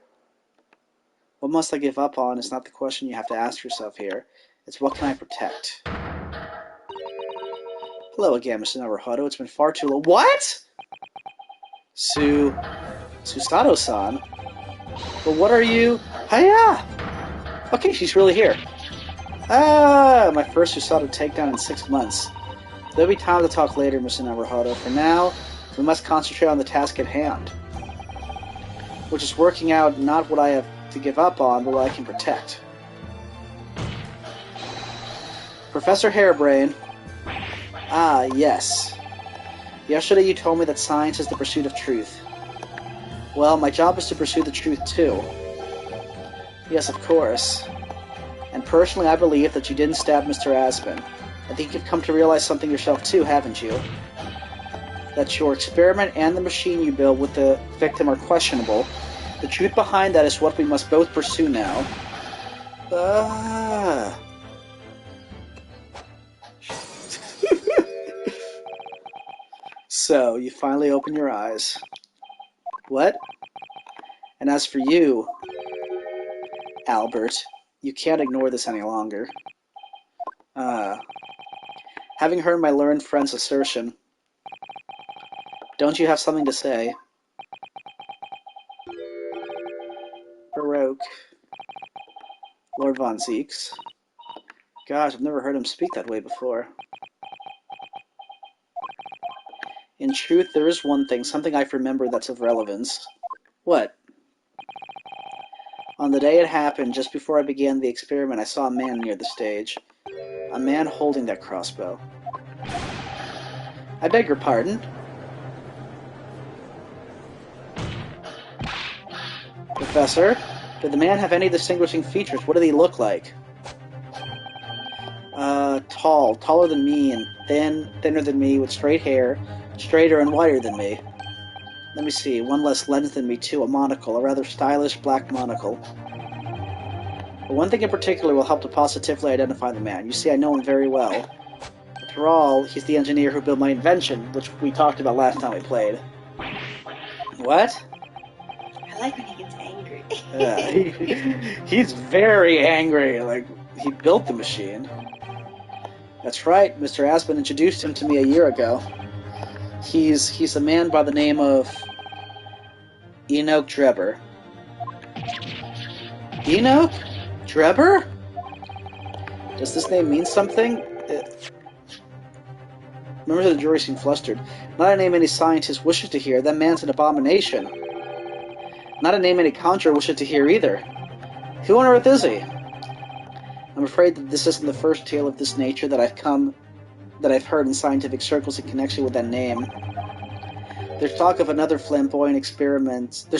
[SPEAKER 1] What must I give up on is not the question you have to ask yourself here. It's what can I protect? Hello again, Mr. Naruhodo. It's been far too long. What? Susato-san? But what are you... Hiya! Okay, she's really here. Ah, my first USADA takedown in 6 months. There'll be time to talk later, Mr. Naruhodo. For now, we must concentrate on the task at hand. Which is working out not what I have to give up on, but what I can protect. Professor Harebrain. Ah, yes. Yesterday you told me that science is the pursuit of truth. Well, my job is to pursue the truth too. Yes, of course. And personally, I believe that you didn't stab Mr. Aspen. I think you've come to realize something yourself too, haven't you? That your experiment and the machine you built with the victim are questionable. The truth behind that is what we must both pursue now. So, you finally open your eyes. What? And as for you, Albert, you can't ignore this any longer. Having heard my learned friend's assertion, don't you have something to say? Baroque. Lord Von Zieks. Gosh, I've never heard him speak that way before. In truth, there is one thing, something I've remembered that's of relevance. What? On the day it happened, just before I began the experiment, I saw a man near the stage. A man holding that crossbow. I beg your pardon? Professor, did the man have any distinguishing features? What did he look like? Tall. Taller than me, and thinner than me, with straight hair, straighter and whiter than me. Let me see, one less lens than me too, a monocle, a rather stylish black monocle. But one thing in particular will help to positively identify the man. You see, I know him very well. After all, he's the engineer who built my invention, which we talked about last time we played. What?
[SPEAKER 2] I like when he gets angry.
[SPEAKER 1] Yeah, he's very angry, like, he built the machine. That's right, Mr. Aspen introduced him to me a year ago. He's a man by the name of Enoch Drebber. Enoch? Drebber? Does this name mean something? Members of the jury seem flustered. Not a name any scientist wishes to hear. That man's an abomination. Not a name any conjurer wishes to hear either. Who on earth is he? I'm afraid that this isn't the first tale of this nature that I've heard in scientific circles in connection with that name. There's talk of other flamboyant experiments that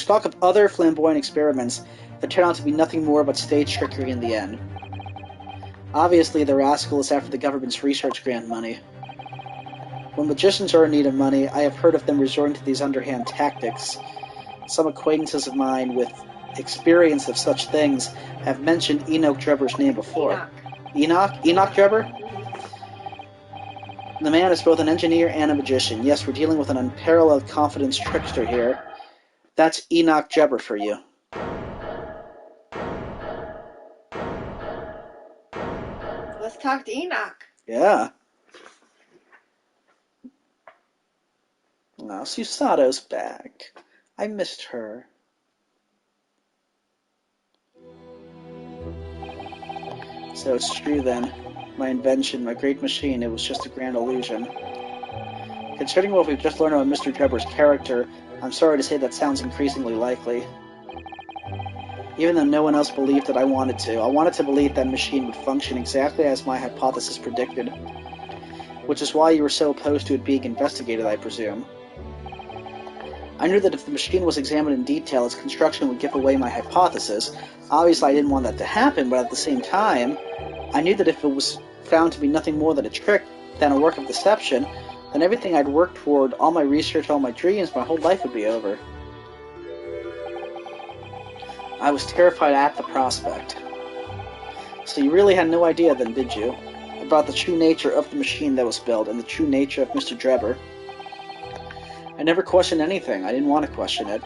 [SPEAKER 1] turn out to be nothing more but stage trickery in the end. Obviously, the rascal is after the government's research grant money. When magicians are in need of money, I have heard of them resorting to these underhand tactics. Some acquaintances of mine with experience of such things have mentioned Enoch Drebber's name before. Enoch? Enoch Drebber? The man is both an engineer and a magician. Yes, we're dealing with an unparalleled confidence trickster here. That's Enoch Drebber for you.
[SPEAKER 2] Let's talk to Enoch.
[SPEAKER 1] Yeah. Now, Susado's back. I missed her. So it's true then. My invention, my great machine, it was just a grand illusion. Considering what we've just learned about Mr. Drebber's character, I'm sorry to say that sounds increasingly likely. Even though no one else believed that I wanted to believe that machine would function exactly as my hypothesis predicted. Which is why you were so opposed to it being investigated, I presume. I knew that if the machine was examined in detail, its construction would give away my hypothesis. Obviously, I didn't want that to happen, but at the same time, I knew that if it was found to be nothing more than a trick, than a work of deception, then everything I'd worked toward, all my research, all my dreams, my whole life would be over. I was terrified at the prospect. So you really had no idea then, did you? About the true nature of the machine that was built, and the true nature of Mr. Drebber. I never questioned anything. I didn't want to question it.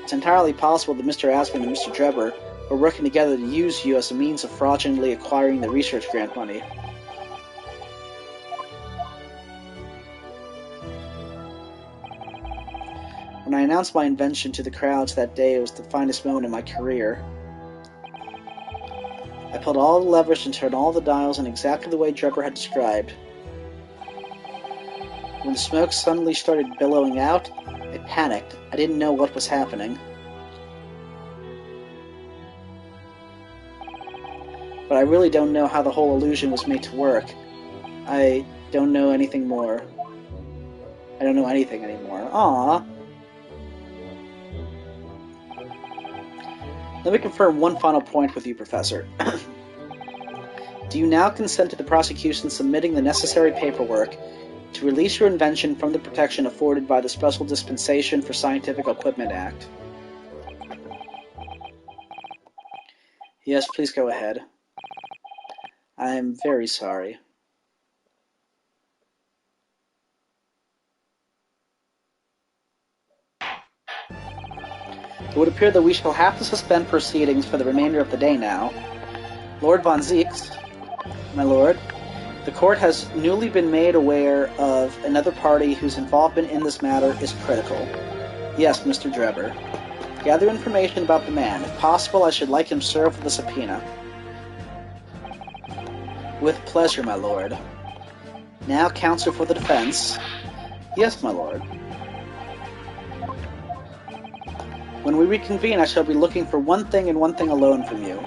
[SPEAKER 1] It's entirely possible that Mr. Aspen and Mr. Drebber were working together to use you as a means of fraudulently acquiring the research grant money. When I announced my invention to the crowds that day, it was the finest moment in my career. I pulled all the levers and turned all the dials in exactly the way Drebber had described. When the smoke suddenly started billowing out, I panicked. I didn't know what was happening. But I really don't know how the whole illusion was made to work. I don't know anything more. I don't know anything anymore. Aww. Let me confirm one final point with you, Professor. Do you now consent to the prosecution submitting the necessary paperwork to release your invention from the protection afforded by the Special Dispensation for Scientific Equipment Act? Yes, please go ahead. I'm very sorry. It would appear that we shall have to suspend proceedings for the remainder of the day now. Lord von Zieks, my lord, the court has newly been made aware of another party whose involvement in this matter is critical. Yes, Mr. Drebber. Gather information about the man. If possible, I should like him served with a subpoena. With pleasure, my lord. Now, counsel for the defense. Yes, my lord. When we reconvene, I shall be looking for one thing and one thing alone from you.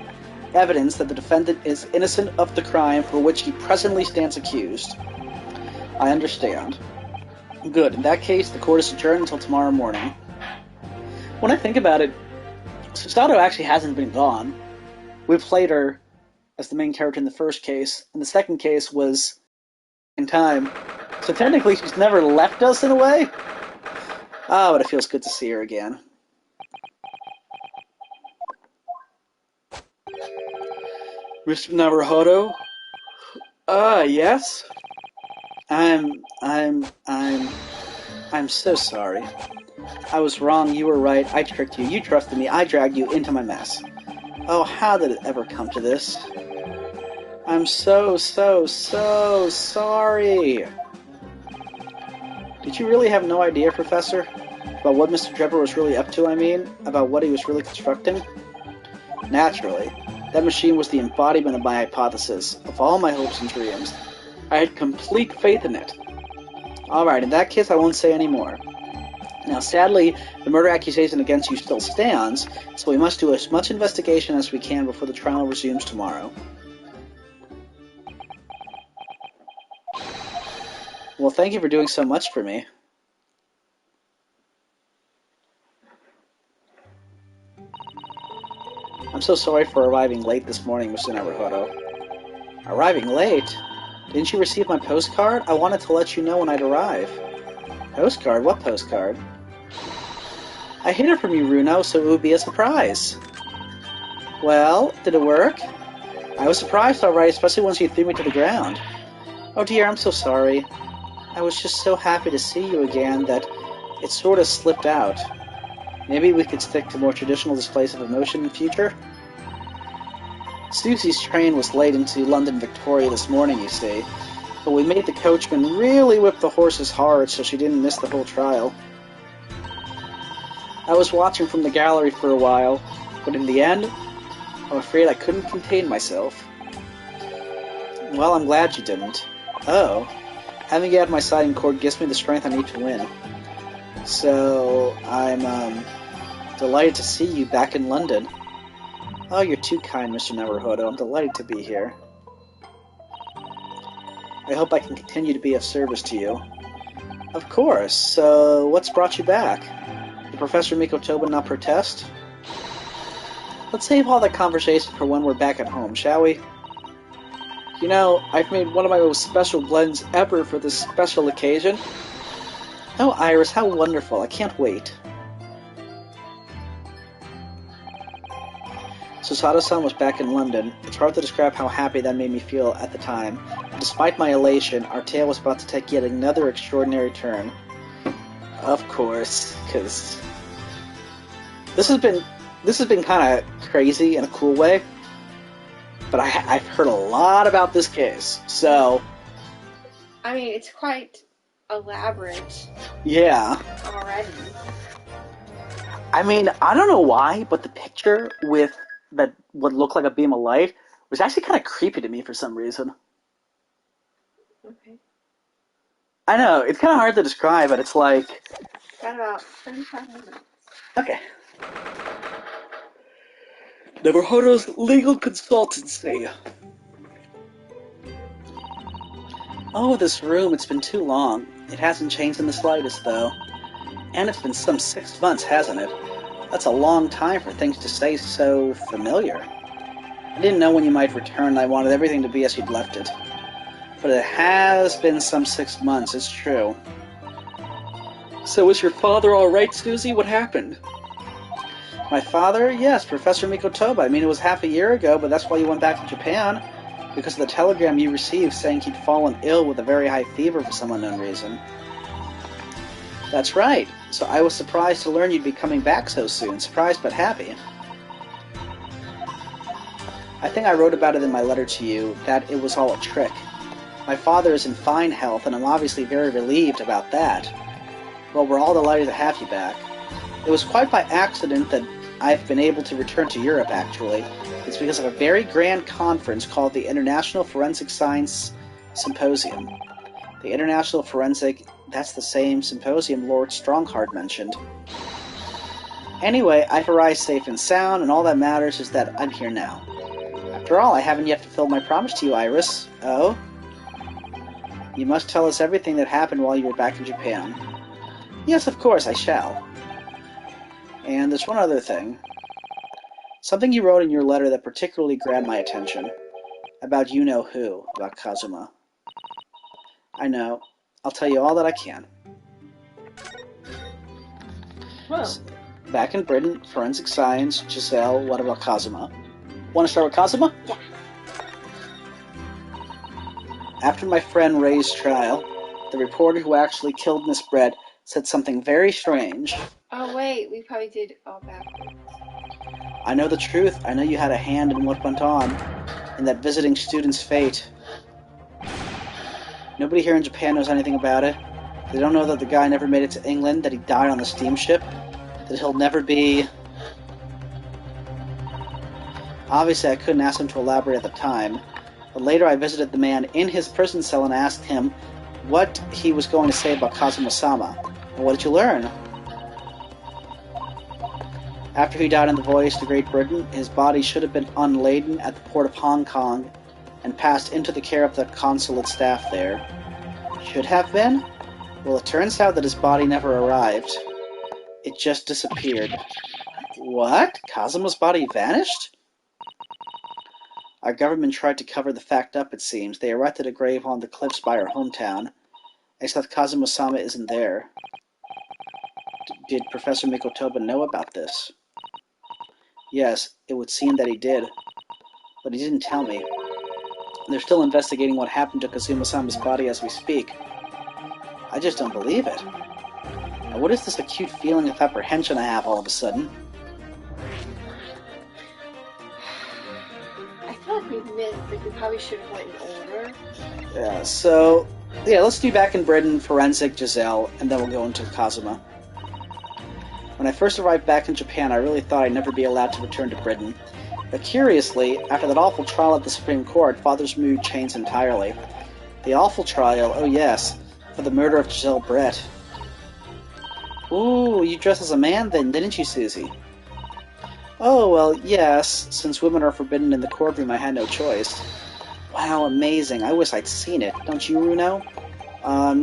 [SPEAKER 1] Evidence that the defendant is innocent of the crime for which he presently stands accused. I understand. Good. In that case, the court is adjourned until tomorrow morning. When I think about it, Susato actually hasn't been gone. We played her as the main character in the first case, and the second case was in time. So technically, she's never left us in a way. Ah, but it feels good to see her again. Mr. Naruhodo? Yes? I'm so sorry. I was wrong, you were right, I tricked you, you trusted me, I dragged you into my mess. Oh, how did it ever come to this? I'm so sorry. Did you really have no idea, Professor? About what Mr. Drebber was really up to, I mean? About what he was really constructing? Naturally. That machine was the embodiment of my hypothesis, of all my hopes and dreams. I had complete faith in it. Alright, in that case I won't say any more. Now, sadly, the murder accusation against you still stands, so we must do as much investigation as we can before the trial resumes tomorrow. Well, thank you for doing so much for me. I'm so sorry for arriving late this morning, Mr. Naruhodo. Arriving late? Didn't you receive my postcard? I wanted to let you know when I'd arrive. Postcard? What postcard? I hid it from you, Runo, so it would be a surprise. Well, did it work? I was surprised, alright, especially once you threw me to the ground. Oh dear, I'm so sorry. I was just so happy to see you again that it sort of slipped out. Maybe we could stick to more traditional displays of emotion in future? Susie's train was late into London Victoria this morning, you see, but we made the coachman really whip the horses hard so she didn't miss the whole trial. I was watching from the gallery for a while, but in the end, I'm afraid I couldn't contain myself. Well, I'm glad you didn't. Oh, having you at my side in court gives me the strength I need to win. So, I'm, delighted to see you back in London. Oh, you're too kind, Mr. Naruhodo. I'm delighted to be here. I hope I can continue to be of service to you. Of course. So, what's brought you back? Did Professor Mikotoba not protest? Let's save all that conversation for when we're back at home, shall we? You know, I've made one of my most special blends ever for this special occasion. Oh, Iris, how wonderful. I can't wait. Susato-san was back in London. It's hard to describe how happy that made me feel at the time. But despite my elation, our tale was about to take yet another extraordinary turn. Of course, because this has been kind of crazy in a cool way. But I've heard a lot about this case, so...
[SPEAKER 2] I mean, it's quite elaborate.
[SPEAKER 1] Yeah.
[SPEAKER 2] Already.
[SPEAKER 1] I mean, I don't know why, but the picture with that what looked like a beam of light was actually kind of creepy to me for some reason.
[SPEAKER 2] Okay.
[SPEAKER 1] I know, it's kind of hard to describe, but it's like...
[SPEAKER 2] Got about 35 minutes.
[SPEAKER 1] Okay. Naruhodo's Legal Consultancy. Oh, this room, it's been too long. It hasn't changed in the slightest, though. And it's been some 6 months, hasn't it? That's a long time for things to stay so familiar. I didn't know when you might return, and I wanted everything to be as you'd left it. But it has been some 6 months, it's true. So is your father alright, Susie? What happened? My father? Yes, Professor Mikotoba. I mean, it was half a year ago, but that's why you went back to Japan. Because of the telegram you received saying he'd fallen ill with a very high fever for some unknown reason. That's right. So I was surprised to learn you'd be coming back so soon. Surprised but happy. I think I wrote about it in my letter to you, that it was all a trick. My father is in fine health, and I'm obviously very relieved about that. Well, we're all delighted to have you back. It was quite by accident that I've been able to return to Europe, actually. It's because of a very grand conference called the International Forensic Science Symposium. The International Forensic, that's the same symposium Lord Strongheart mentioned. Anyway, I've arrived safe and sound, and all that matters is that I'm here now. After all, I haven't yet fulfilled my promise to you, Iris. Oh? You must tell us everything that happened while you were back in Japan. Yes, of course, I shall. And there's one other thing. Something you wrote in your letter that particularly grabbed my attention. About you-know-who, about Kazuma. I know. I'll tell you all that I can.
[SPEAKER 2] Well.
[SPEAKER 1] Back in Britain, forensic science, Giselle, what about Kazuma? Want to start with Kazuma?
[SPEAKER 2] Yeah.
[SPEAKER 1] After my friend Ray's trial, the reporter who actually killed Miss Brett said something very strange.
[SPEAKER 2] Oh, wait, we probably did all backwards.
[SPEAKER 1] I know the truth. I know you had a hand in what went on, in that visiting student's fate. Nobody here in Japan knows anything about it. They don't know that the guy never made it to England, that he died on the steamship, that he'll never be... Obviously, I couldn't ask him to elaborate at the time, but later I visited the man in his prison cell and asked him what he was going to say about Kazuma-sama. And what did you learn? After he died on the voyage to Great Britain, his body should have been unladen at the port of Hong Kong and passed into the care of the consulate staff there. Should have been? Well, it turns out that his body never arrived. It just disappeared. What? Kazuma's body vanished? Our government tried to cover the fact up, it seems. They erected a grave on the cliffs by our hometown. Except Kazuma-sama isn't there. Did Professor Mikotoba know about this? Yes, it would seem that he did. But he didn't tell me. They're still investigating what happened to Kazuma-sama's body as we speak. I just don't believe it. And what is this acute feeling of apprehension I have all of a sudden?
[SPEAKER 2] I feel like we probably should have went in order.
[SPEAKER 1] Yeah, so... Yeah, let's do Back in Britain, Forensic, Giselle, and then we'll go into Kazuma. When I first arrived back in Japan, I really thought I'd never be allowed to return to Britain. But curiously, after that awful trial at the Supreme Court, Father's mood changed entirely. The awful trial, oh yes, for the murder of Giselle Brett. Ooh, you dressed as a man then, didn't you, Susie? Oh, well, yes, since women are forbidden in the courtroom, I had no choice. Wow, amazing. I wish I'd seen it. Don't you, Runo?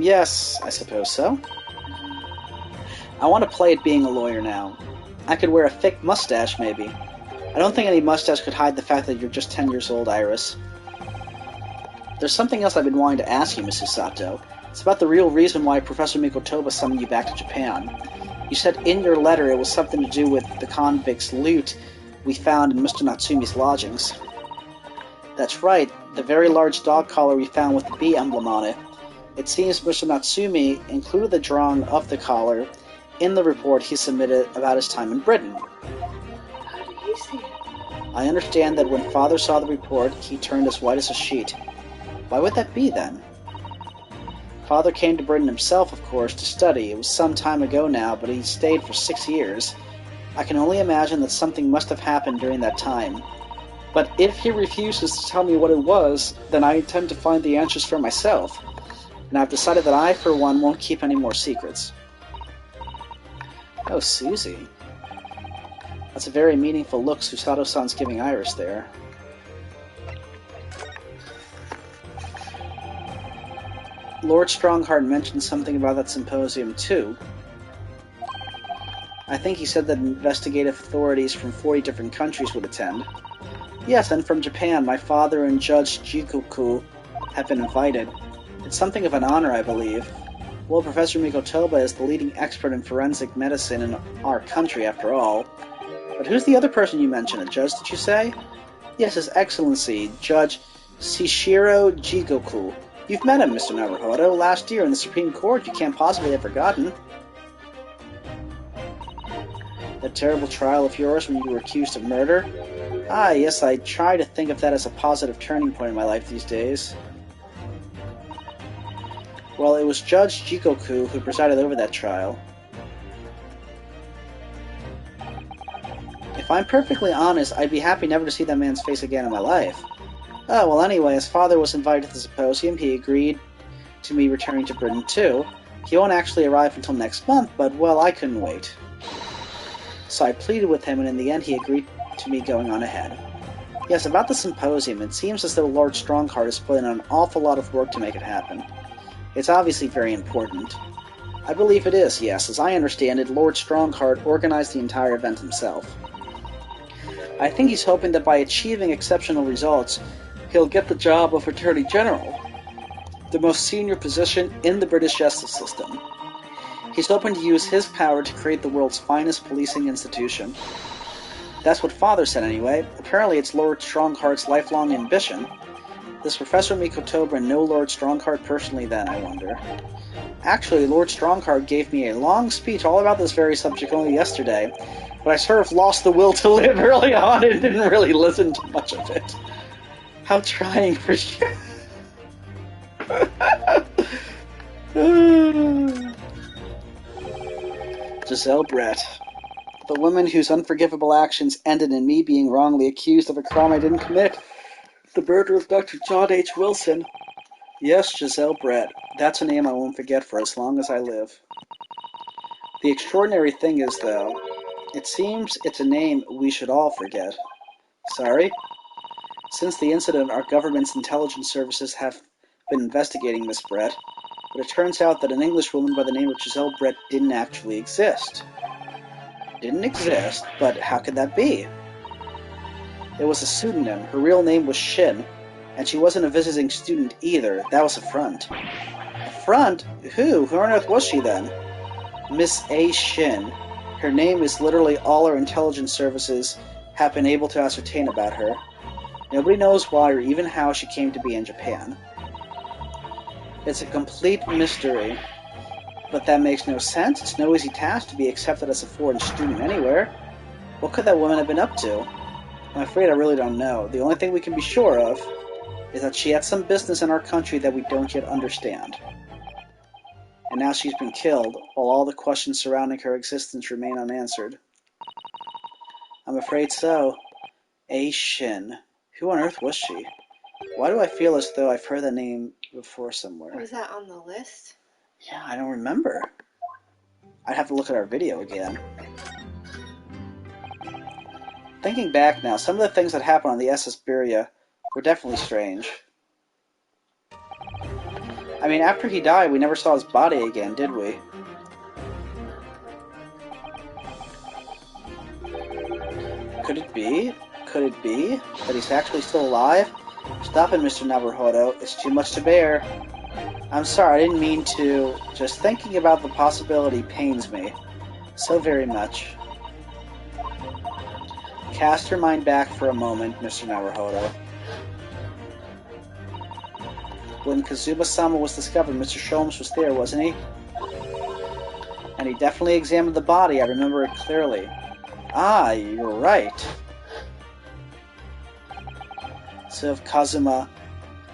[SPEAKER 1] Yes, I suppose so. I want to play at being a lawyer now. I could wear a thick mustache, maybe. I don't think any mustache could hide the fact that you're just 10 years old, Iris. There's something else I've been wanting to ask you, Mrs. Sato. It's about the real reason why Professor Mikotoba summoned you back to Japan. You said in your letter it was something to do with the convict's loot we found in Mr. Natsumi's lodgings. That's right, the very large dog collar we found with the bee emblem on it. It seems Mr. Natsumi included the drawing of the collar in the report he submitted about his time in Britain.
[SPEAKER 2] How did he see it?
[SPEAKER 1] I understand that when Father saw the report, he turned as white as a sheet. Why would that be, then? Father came to Britain himself, of course, to study. It was some time ago now, but he stayed for 6 years. I can only imagine that something must have happened during that time. But if he refuses to tell me what it was, then I intend to find the answers for myself. And I've decided that I, for one, won't keep any more secrets. Oh, Susie. That's a very meaningful look Susato-san's giving Iris there. Lord Strongheart mentioned something about that symposium, too. I think he said that investigative authorities from 40 different countries would attend. Yes, and from Japan, my father and Judge Jikoku have been invited. It's something of an honor, I believe. Well, Professor Mikotoba is the leading expert in forensic medicine in our country, after all. But who's the other person you mentioned? A judge, did you say? Yes, His Excellency, Judge Shishiro Jigoku. You've met him, Mr. Naruhodo, last year in the Supreme Court. You can't possibly have forgotten. That terrible trial of yours when you were accused of murder? Ah, yes, I try to think of that as a positive turning point in my life these days. Well, it was Judge Jikoku who presided over that trial. If I'm perfectly honest, I'd be happy never to see that man's face again in my life. Oh, well, anyway, his father was invited to the symposium. He agreed to me returning to Britain, too. He won't actually arrive until next month, but, well, I couldn't wait. So I pleaded with him, and in the end he agreed to me going on ahead. Yes, about the symposium, it seems as though Lord Strongheart has put in an awful lot of work to make it happen. It's obviously very important. I believe it is, yes. As I understand it, Lord Strongheart organized the entire event himself. I think he's hoping that by achieving exceptional results, he'll get the job of Attorney General, the most senior position in the British justice system. He's hoping to use his power to create the world's finest policing institution. That's what Father said anyway. Apparently it's Lord Strongheart's lifelong ambition. Does Professor Mikotoba know Lord Strongheart personally then, I wonder? Actually, Lord Strongheart gave me a long speech all about this very subject only yesterday, but I sort of lost the will to live early on and didn't really listen to much of it. How trying for you. Giselle Brett. The woman whose unforgivable actions ended in me being wrongly accused of a crime I didn't commit. The murder of Dr. John H. Wilson. Yes, Giselle Brett. That's a name I won't forget for as long as I live. The extraordinary thing is, though, it seems it's a name we should all forget. Sorry? Since the incident, our government's intelligence services have been investigating Miss Brett, but it turns out that an Englishwoman by the name of Giselle Brett didn't actually exist. Didn't exist? But how could that be? It was a pseudonym. Her real name was Shin, and she wasn't a visiting student either. That was a front. A front? Who? Who on earth was she then? Miss A. Shin. Her name is literally all our intelligence services have been able to ascertain about her. Nobody knows why or even how she came to be in Japan. It's a complete mystery. But that makes no sense. It's no easy task to be accepted as a foreign student anywhere. What could that woman have been up to? I'm afraid I really don't know. The only thing we can be sure of is that she had some business in our country that we don't yet understand. And now she's been killed, while all the questions surrounding her existence remain unanswered. I'm afraid so. A. Shin. Who on earth was she? Why do I feel as though I've heard that name before somewhere?
[SPEAKER 2] Was that on the list?
[SPEAKER 1] Yeah, I don't remember. I'd have to look at our video again. Thinking back now, some of the things that happened on the SS Beria were definitely strange. I mean, after he died, we never saw his body again, did we? Could it be? Could it be that he's actually still alive? Stop it, Mr. Naruhodo. It's too much to bear. I'm sorry, I didn't mean to. Just thinking about the possibility pains me. So very much. Cast your mind back for a moment, Mr. Naruhodo. When Kazuma-sama was discovered, Mr. Sholmes was there, wasn't he? And he definitely examined the body, I remember it clearly. Ah, you're right. So if Kazuma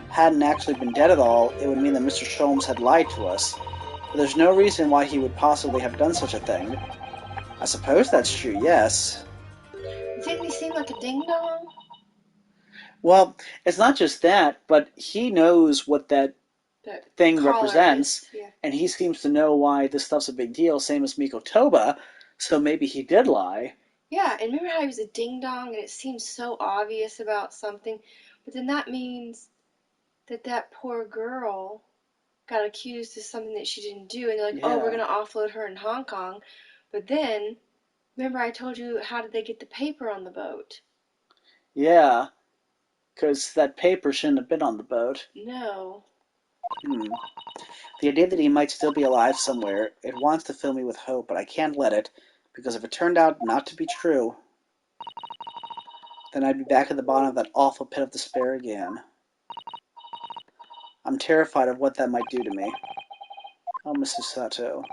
[SPEAKER 1] hadn't actually been dead at all, it would mean that Mr. Sholmes had lied to us. But there's no reason why he would possibly have done such a thing. I suppose that's true, yes.
[SPEAKER 2] Didn't he seem like a ding-dong?
[SPEAKER 1] Well, it's not just that, but he knows what that thing represents,
[SPEAKER 2] yeah.
[SPEAKER 1] And he seems to know why this stuff's a big deal, same as Mikotoba, so maybe he did lie.
[SPEAKER 2] Yeah, and remember how he was a ding-dong and it seems so obvious about something, but then that means that poor girl got accused of something that she didn't do, and they're like, oh, we're going to offload her in Hong Kong, but then, remember I told you, how did they get the paper on the boat?
[SPEAKER 1] Yeah, because that paper shouldn't have been on the boat.
[SPEAKER 2] No.
[SPEAKER 1] The idea that he might still be alive somewhere, it wants to fill me with hope, but I can't let it, because if it turned out not to be true, then I'd be back at the bottom of that awful pit of despair again. I'm terrified of what that might do to me. Oh, Mrs. Sato.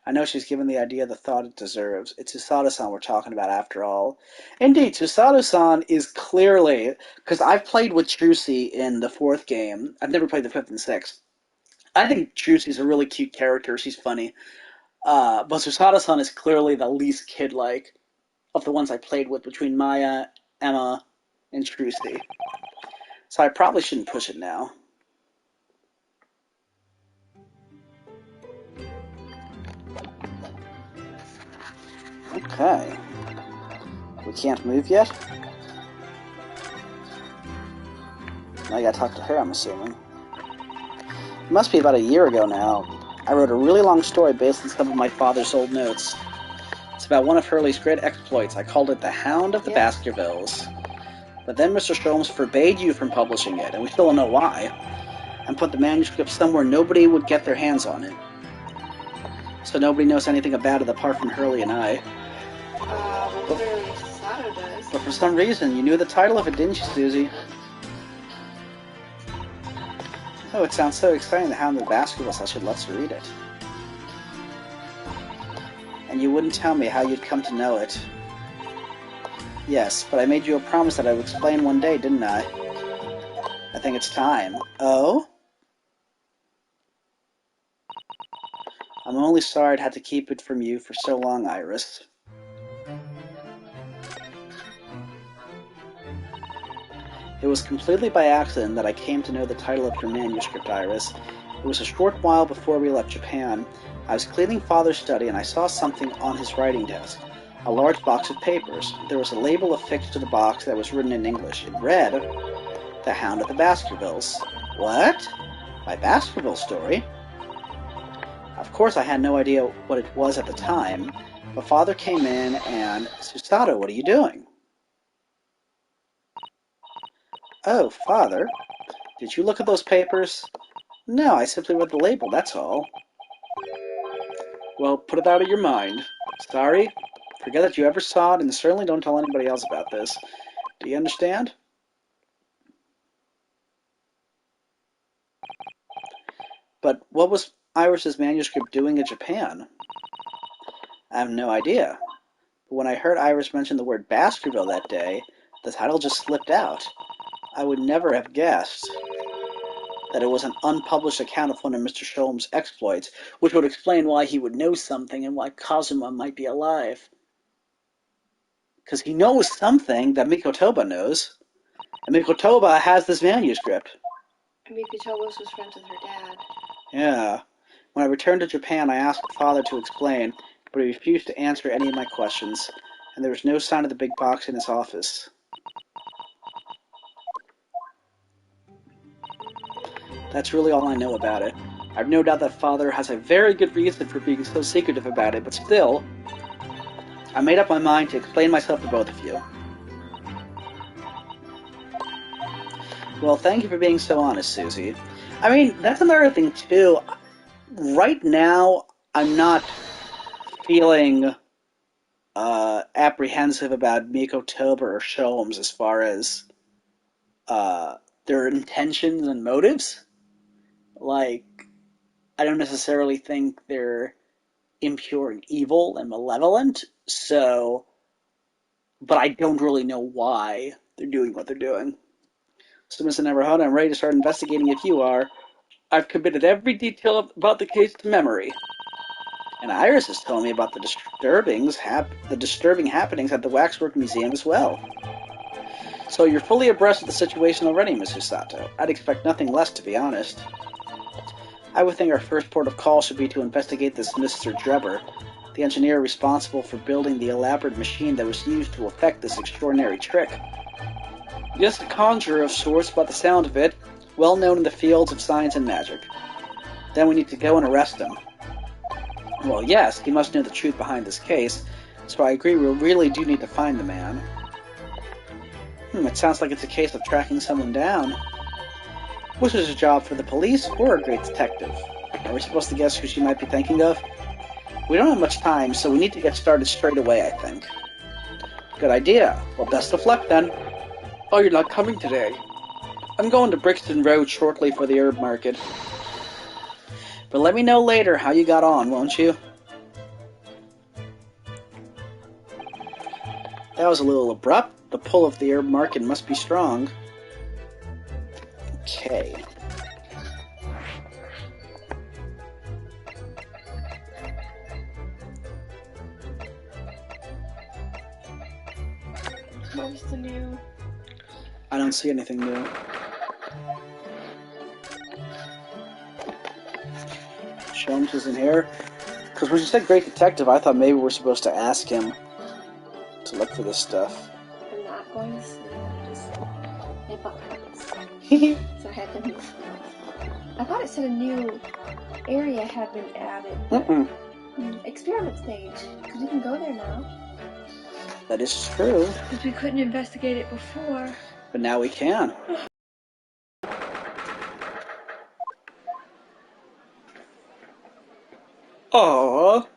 [SPEAKER 1] I know she's given the idea the thought it deserves. It's Susato-san we're talking about after all. Indeed, Susato-san is clearly... Because I've played with Trucy in the 4th game. I've never played the 5th and 6th. I think Trucy's a really cute character. She's funny. But Susato-san is clearly the least kid-like of the ones I played with between Maya, Emma, and Trucy. So I probably shouldn't push it now. Okay. We can't move yet? Now I gotta talk to her, I'm assuming. It must be about a year ago now. I wrote a really long story based on some of my father's old notes. It's about one of Hurley's great exploits. I called it The Hound of the Baskervilles. But then Mr. Sholmes forbade you from publishing it, and we still don't know why, and put the manuscript somewhere nobody would get their hands on it. So nobody knows anything about it apart from Hurley and I.
[SPEAKER 2] Well, clearly Susato does.
[SPEAKER 1] But for some reason, you knew the title of it, didn't you, Susie? Oh, it sounds so exciting, The Hound of the Baskervilles, I should love to read it. And you wouldn't tell me how you'd come to know it. Yes, but I made you a promise that I would explain one day, didn't I? I think it's time. Oh? I'm only sorry I'd had to keep it from you for so long, Iris. It was completely by accident that I came to know the title of your manuscript, Iris. It was a short while before we left Japan. I was cleaning Father's study and I saw something on his writing desk. A large box of papers. There was a label affixed to the box that was written in English. It read, The Hound of the Baskervilles. What? My Baskerville story? Of course I had no idea what it was at the time, but Father came in and, Susato, what are you doing? Oh, Father, did you look at those papers? No, I simply read the label, that's all. Well, put it out of your mind. Sorry? Forget that you ever saw it, and certainly don't tell anybody else about this. Do you understand? But what was Iris's manuscript doing in Japan? I have no idea. But when I heard Iris mention the word Baskerville that day, the title just slipped out. I would never have guessed that it was an unpublished account of one of Mr. Sholmes' exploits, which would explain why he would know something and why Kazuma might be alive. Because he knows something that Mikotoba knows, and Mikotoba has this manuscript.
[SPEAKER 2] Mikotoba was friends with her dad.
[SPEAKER 1] Yeah. When I returned to Japan, I asked Father to explain, but he refused to answer any of my questions, and there was no sign of the big box in his office. That's really all I know about it. I've no doubt that Father has a very good reason for being so secretive about it, but still, I made up my mind to explain myself to both of you. Well, thank you for being so honest, Susie. I mean, that's another thing, too. Right now, I'm not feeling apprehensive about Mikotoba or Sholmes as far as their intentions and motives. Like, I don't necessarily think they're impure and evil and malevolent, so, but I don't really know why they're doing what they're doing. So, Mr. Neverhut, I'm ready to start investigating if you are. I've committed every detail about the case to memory. And Iris is telling me about the disturbing happenings at the Waxwork Museum as well. So you're fully abreast of the situation already, Mrs. Sato. I'd expect nothing less, to be honest. I would think our first port of call should be to investigate this Mr. Drebber, the engineer responsible for building the elaborate machine that was used to effect this extraordinary trick. Just a conjurer of sorts by the sound of it, well known in the fields of science and magic. Then we need to go and arrest him. Well, yes, he must know the truth behind this case, so I agree we really do need to find the man. It sounds like it's a case of tracking someone down. Which is a job for the police or a great detective? Are we supposed to guess who she might be thinking of? We don't have much time, so we need to get started straight away, I think. Good idea. Well, best of luck then. Oh, you're not coming today. I'm going to Brixton Road shortly for the herb market. But let me know later how you got on, won't you? That was a little abrupt. The pull of the herb market must be strong. Okay.
[SPEAKER 2] What's the new?
[SPEAKER 1] I don't see anything new. Sholmes isn't here. Because when she said great detective, I thought maybe we're supposed to ask him to look for this stuff.
[SPEAKER 2] I'm not going to sleep. I bought this. So I had to move. I thought it said a new area had been added. Experiment stage. Because we can go there now.
[SPEAKER 1] That is true.
[SPEAKER 2] Because we couldn't investigate it before.
[SPEAKER 1] But now we can. Aww.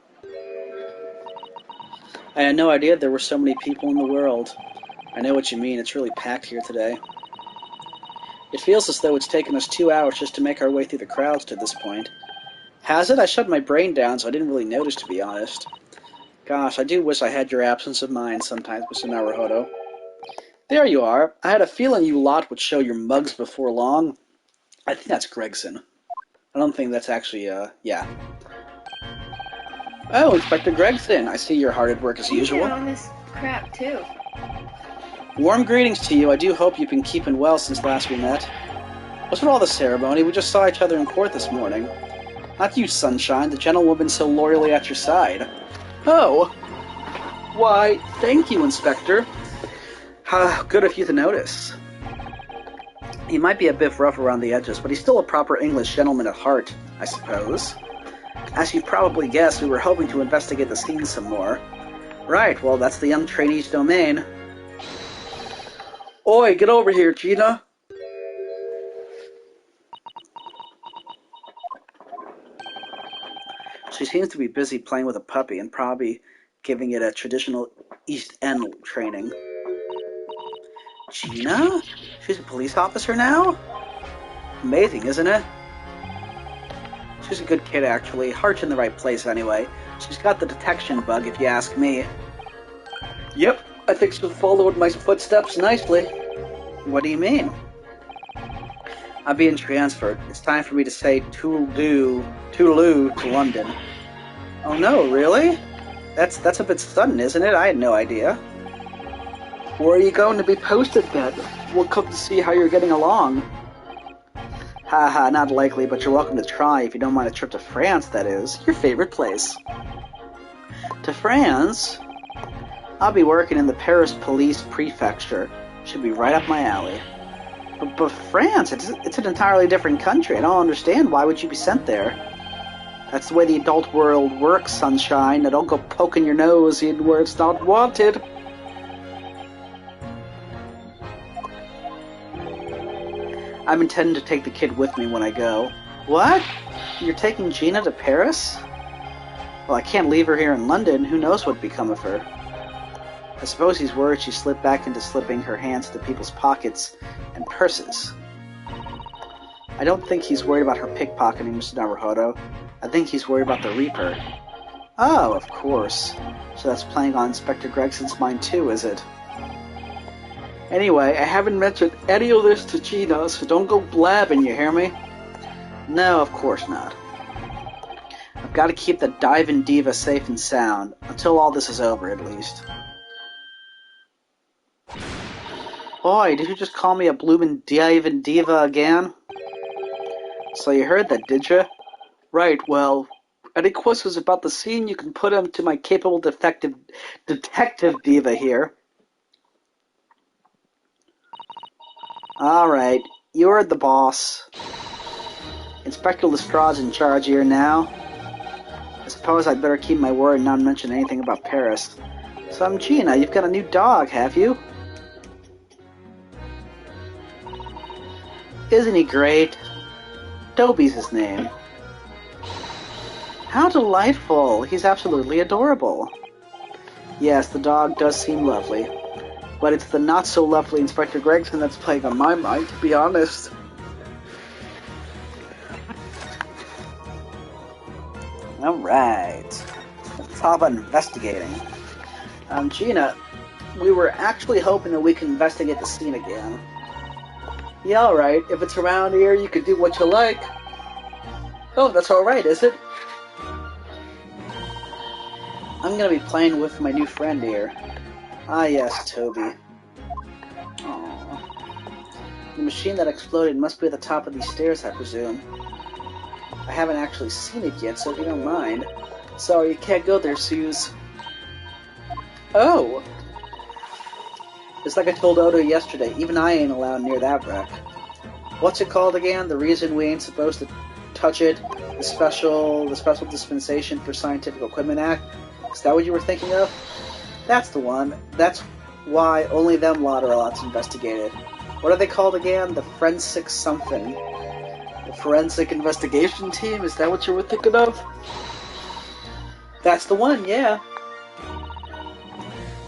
[SPEAKER 1] I had no idea there were so many people in the world. I know what you mean. It's really packed here today. It feels as though it's taken us 2 hours just to make our way through the crowds to this point. Has it? I shut my brain down, so I didn't really notice, to be honest. Gosh, I do wish I had your absence of mind sometimes, Mr. Naruhodo. There you are. I had a feeling you lot would show your mugs before long. I think that's Gregson. I don't think that's actually, yeah. Oh, Inspector Gregson. I see you're hard at work as usual.
[SPEAKER 2] You're on this crap, too.
[SPEAKER 1] Warm greetings to you. I do hope you've been keeping well since last we met. What's with all the ceremony? We just saw each other in court this morning. Not you, Sunshine, the gentlewoman so loyally at your side. Oh. Why, thank you, Inspector. Good of you to notice. He might be a bit rough around the edges, but he's still a proper English gentleman at heart, I suppose. As you've probably guessed, we were hoping to investigate the scene some more. Right, well, that's the young trainee's domain. Oi, get over here, Gina. She seems to be busy playing with a puppy and probably giving it a traditional East End training. Gina? She's a police officer now? Amazing, isn't it? She's a good kid, actually. Heart's in the right place, anyway. She's got the detection bug, if you ask me. Yep, I think she'll follow in my footsteps nicely. What do you mean? I'm being transferred. It's time for me to say toodaloo to London. Oh no, really? That's a bit sudden, isn't it? I had no idea. Where are you going to be posted then? We'll come to see how you're getting along. Haha, not likely, but you're welcome to try if you don't mind a trip to France, that is. Your favorite place. To France? I'll be working in the Paris Police Prefecture. Should be right up my alley. But France, it's an entirely different country. I don't understand. Why would you be sent there? That's the way the adult world works, Sunshine. Now don't go poking your nose in where it's not wanted. I'm intending to take the kid with me when I go. What? You're taking Gina to Paris? Well, I can't leave her here in London. Who knows what'd become of her? I suppose he's worried she slipped back into slipping her hands into people's pockets and purses. I don't think he's worried about her pickpocketing, Mr. Naruhodo. I think he's worried about the Reaper. Oh, of course. So that's playing on Inspector Gregson's mind too, is it? Anyway, I haven't mentioned any of this to Gina, so don't go blabbing, you hear me? No, of course not. Gotta keep the Divin' Diva safe and sound, until all this is over, at least. Boy, did you just call me a bloomin' Divin' Diva again? So you heard that, did you? Right, well, any questions about the scene, you can put them to my capable detective diva here. Alright, you're the boss. Inspector Lestrade's in charge here now. I suppose I'd better keep my word and not mention anything about Paris. So, Gina, you've got a new dog, have you? Isn't he great? Toby's his name. How delightful! He's absolutely adorable. Yes, the dog does seem lovely. But it's the not-so-lovely Inspector Gregson that's playing on my mind, to be honest. Alright. Let's talk about investigating. Gina, we were actually hoping that we could investigate the scene again. Yeah, alright. If it's around here, you can do what you like. Oh, that's alright, is it? I'm gonna be playing with my new friend here. Ah, yes, Toby. Aww. The machine that exploded must be at the top of these stairs, I presume. I haven't actually seen it yet, so if you don't mind. Sorry, you can't go there, Suze. Oh! It's like I told Odo yesterday, even I ain't allowed near that wreck. What's it called again? The reason we ain't supposed to touch it? The special dispensation for Scientific Equipment Act? Is that what you were thinking of? That's the one. That's why only them lot are allowed to investigate it. What are they called again? The Forensic something. The Forensic Investigation Team? Is that what you were thinking of? That's the one, yeah.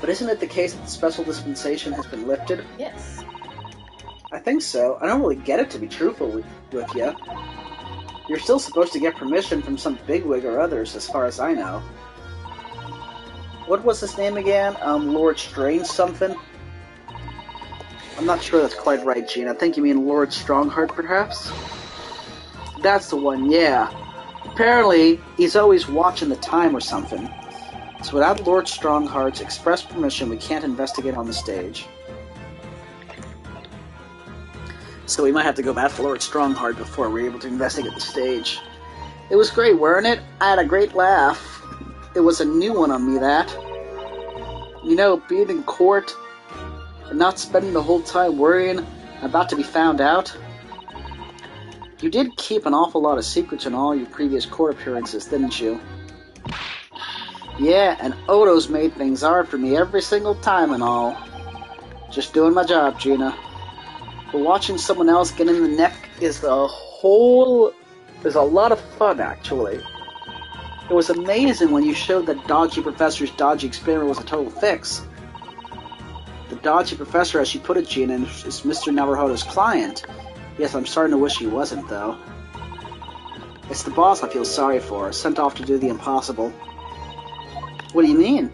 [SPEAKER 1] But isn't it the case that the special dispensation has been lifted?
[SPEAKER 2] Yes.
[SPEAKER 1] I think so. I don't really get it, to be truthful with you. You're still supposed to get permission from some bigwig or others, as far as I know. What was his name again? Lord Strange something? I'm not sure that's quite right, Gene. I think you mean Lord Strongheart, perhaps? That's the one, yeah. Apparently, he's always watching the time or something. So without Lord Strongheart's express permission, we can't investigate on the stage. So we might have to go back to Lord Strongheart before we're able to investigate the stage. It was great, weren't it? I had a great laugh. It was a new one on me, that. You know, being in court and not spending the whole time worrying about to be found out. You did keep an awful lot of secrets in all your previous court appearances, didn't you? Yeah, and Odo's made things hard for me every single time and all. Just doing my job, Gina. But watching someone else get in the neck is a lot of fun, actually. It was amazing when you showed that Dodgy Professor's dodgy experiment was a total fix. The Dodgy Professor, as you put it, Gina, is Mr. Naruhodo's client. Yes, I'm starting to wish he wasn't, though. It's the boss I feel sorry for, sent off to do the impossible. What do you mean?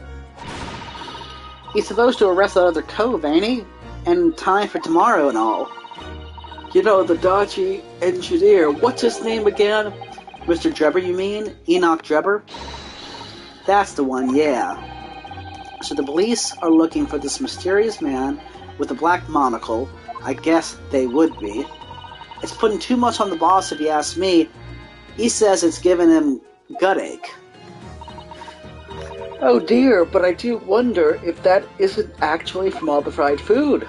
[SPEAKER 1] He's supposed to arrest that other cove, ain't he? And in time for tomorrow and all. You know, the dodgy engineer, what's his name again? Mr. Drebber, you mean? Enoch Drebber? That's the one, yeah. So the police are looking for this mysterious man with a black monocle. I guess they would be. It's putting too much on the boss if you ask me. He says it's giving him gut ache. Oh dear, but I do wonder if that isn't actually from all the fried food.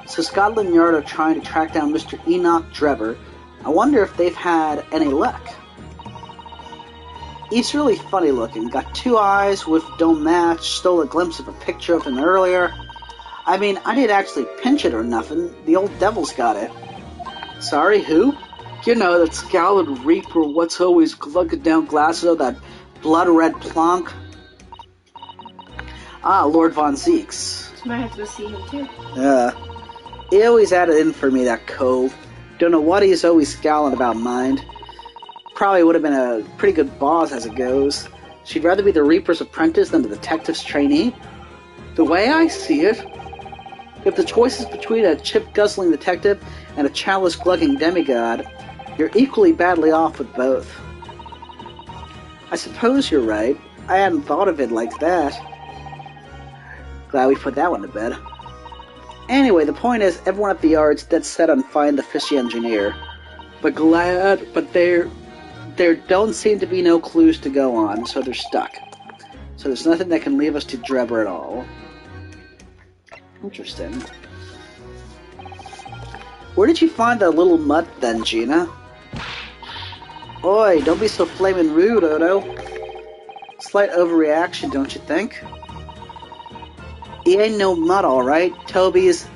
[SPEAKER 1] So Scotland Yard are trying to track down Mr. Enoch Drebber. I wonder if they've had any luck. He's really funny looking. Got two eyes which don't match. Stole a glimpse of a picture of him earlier. I mean, I didn't actually pinch it or nothing. The old devil's got it. Sorry, who? You know, that scowled reaper what's always glugging down glasses of that blood-red plonk. Ah, Lord Von Zeeks.
[SPEAKER 2] Might have to go see him, too.
[SPEAKER 1] He always had it in for me, that cove. Don't know what he's always scowling about, mind. Probably would have been a pretty good boss as it goes. She'd rather be the Reaper's apprentice than the detective's trainee. The way I see it, If the choice is between a chip-guzzling detective and a chalice-glugging demigod, you're equally badly off with both. I suppose you're right. I hadn't thought of it like that. Glad we put that one to bed. Anyway, the point is, everyone at the yard's dead set on finding the fishy engineer. But there don't seem to be no clues to go on, so they're stuck. So there's nothing that can leave us to Drebber at all. Interesting. Where did you find that little mutt then, Gina? Oi, don't be so flamin' rude, Odo. Slight overreaction, don't you think? He ain't no mutt, alright. Toby's...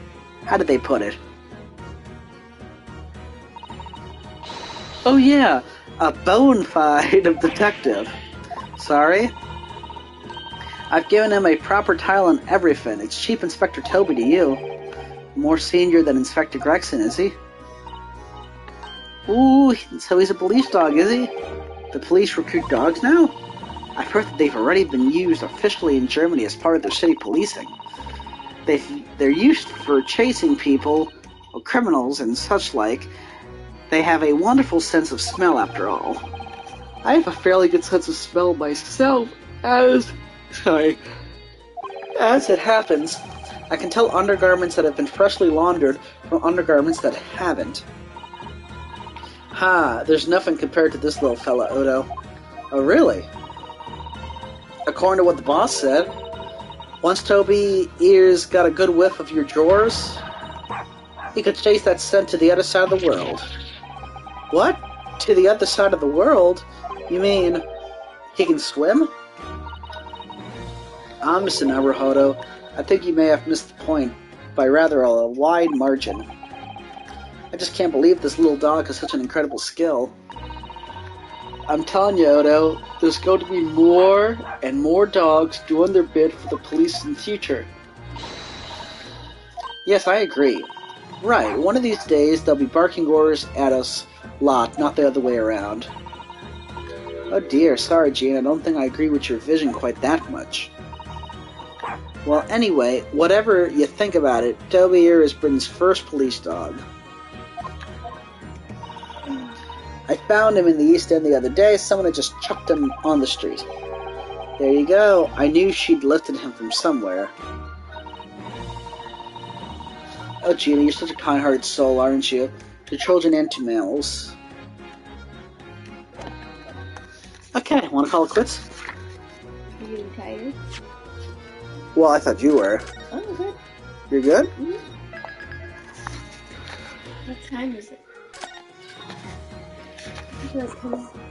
[SPEAKER 1] how did they put it? Oh yeah, a bona fide detective. Sorry? I've given him a proper title and everything. It's Chief Inspector Toby to you. More senior than Inspector Gregson, is he? Ooh, so he's a police dog, is he? The police recruit dogs now? I've heard that they've already been used officially in Germany as part of their city policing. They're used for chasing people, or criminals, and such like. They have a wonderful sense of smell, after all. I have a fairly good sense of smell myself, as it happens. I can tell undergarments that have been freshly laundered from undergarments that haven't. Ha, there's nothing compared to this little fella, Odo. Oh, really? According to what the boss said, once Toby ears got a good whiff of your drawers, he could chase that scent to the other side of the world. What? To the other side of the world? You mean he can swim? Mr. Naruhodo, I think you may have missed the point by rather a wide margin. I just can't believe this little dog has such an incredible skill. I'm telling you, Odo, there's going to be more and more dogs doing their bid for the police in the future. Yes, I agree. Right, one of these days they'll be barking orders at us lot, not the other way around. Oh dear, sorry Gene, I don't think I agree with your vision quite that much. Well, anyway, whatever you think about it, Toby here is Britain's first police dog. I found him in the East End the other day. Someone had just chucked him on the street. There you go. I knew she'd lifted him from somewhere. Oh, Gina, you're such a kind-hearted soul, aren't you? To children and to mammals. Okay, want to call it quits?
[SPEAKER 2] Are you tired?
[SPEAKER 1] Well, I thought you were.
[SPEAKER 2] Oh, good.
[SPEAKER 1] You're good?
[SPEAKER 2] Mm-hmm. What time is it? Like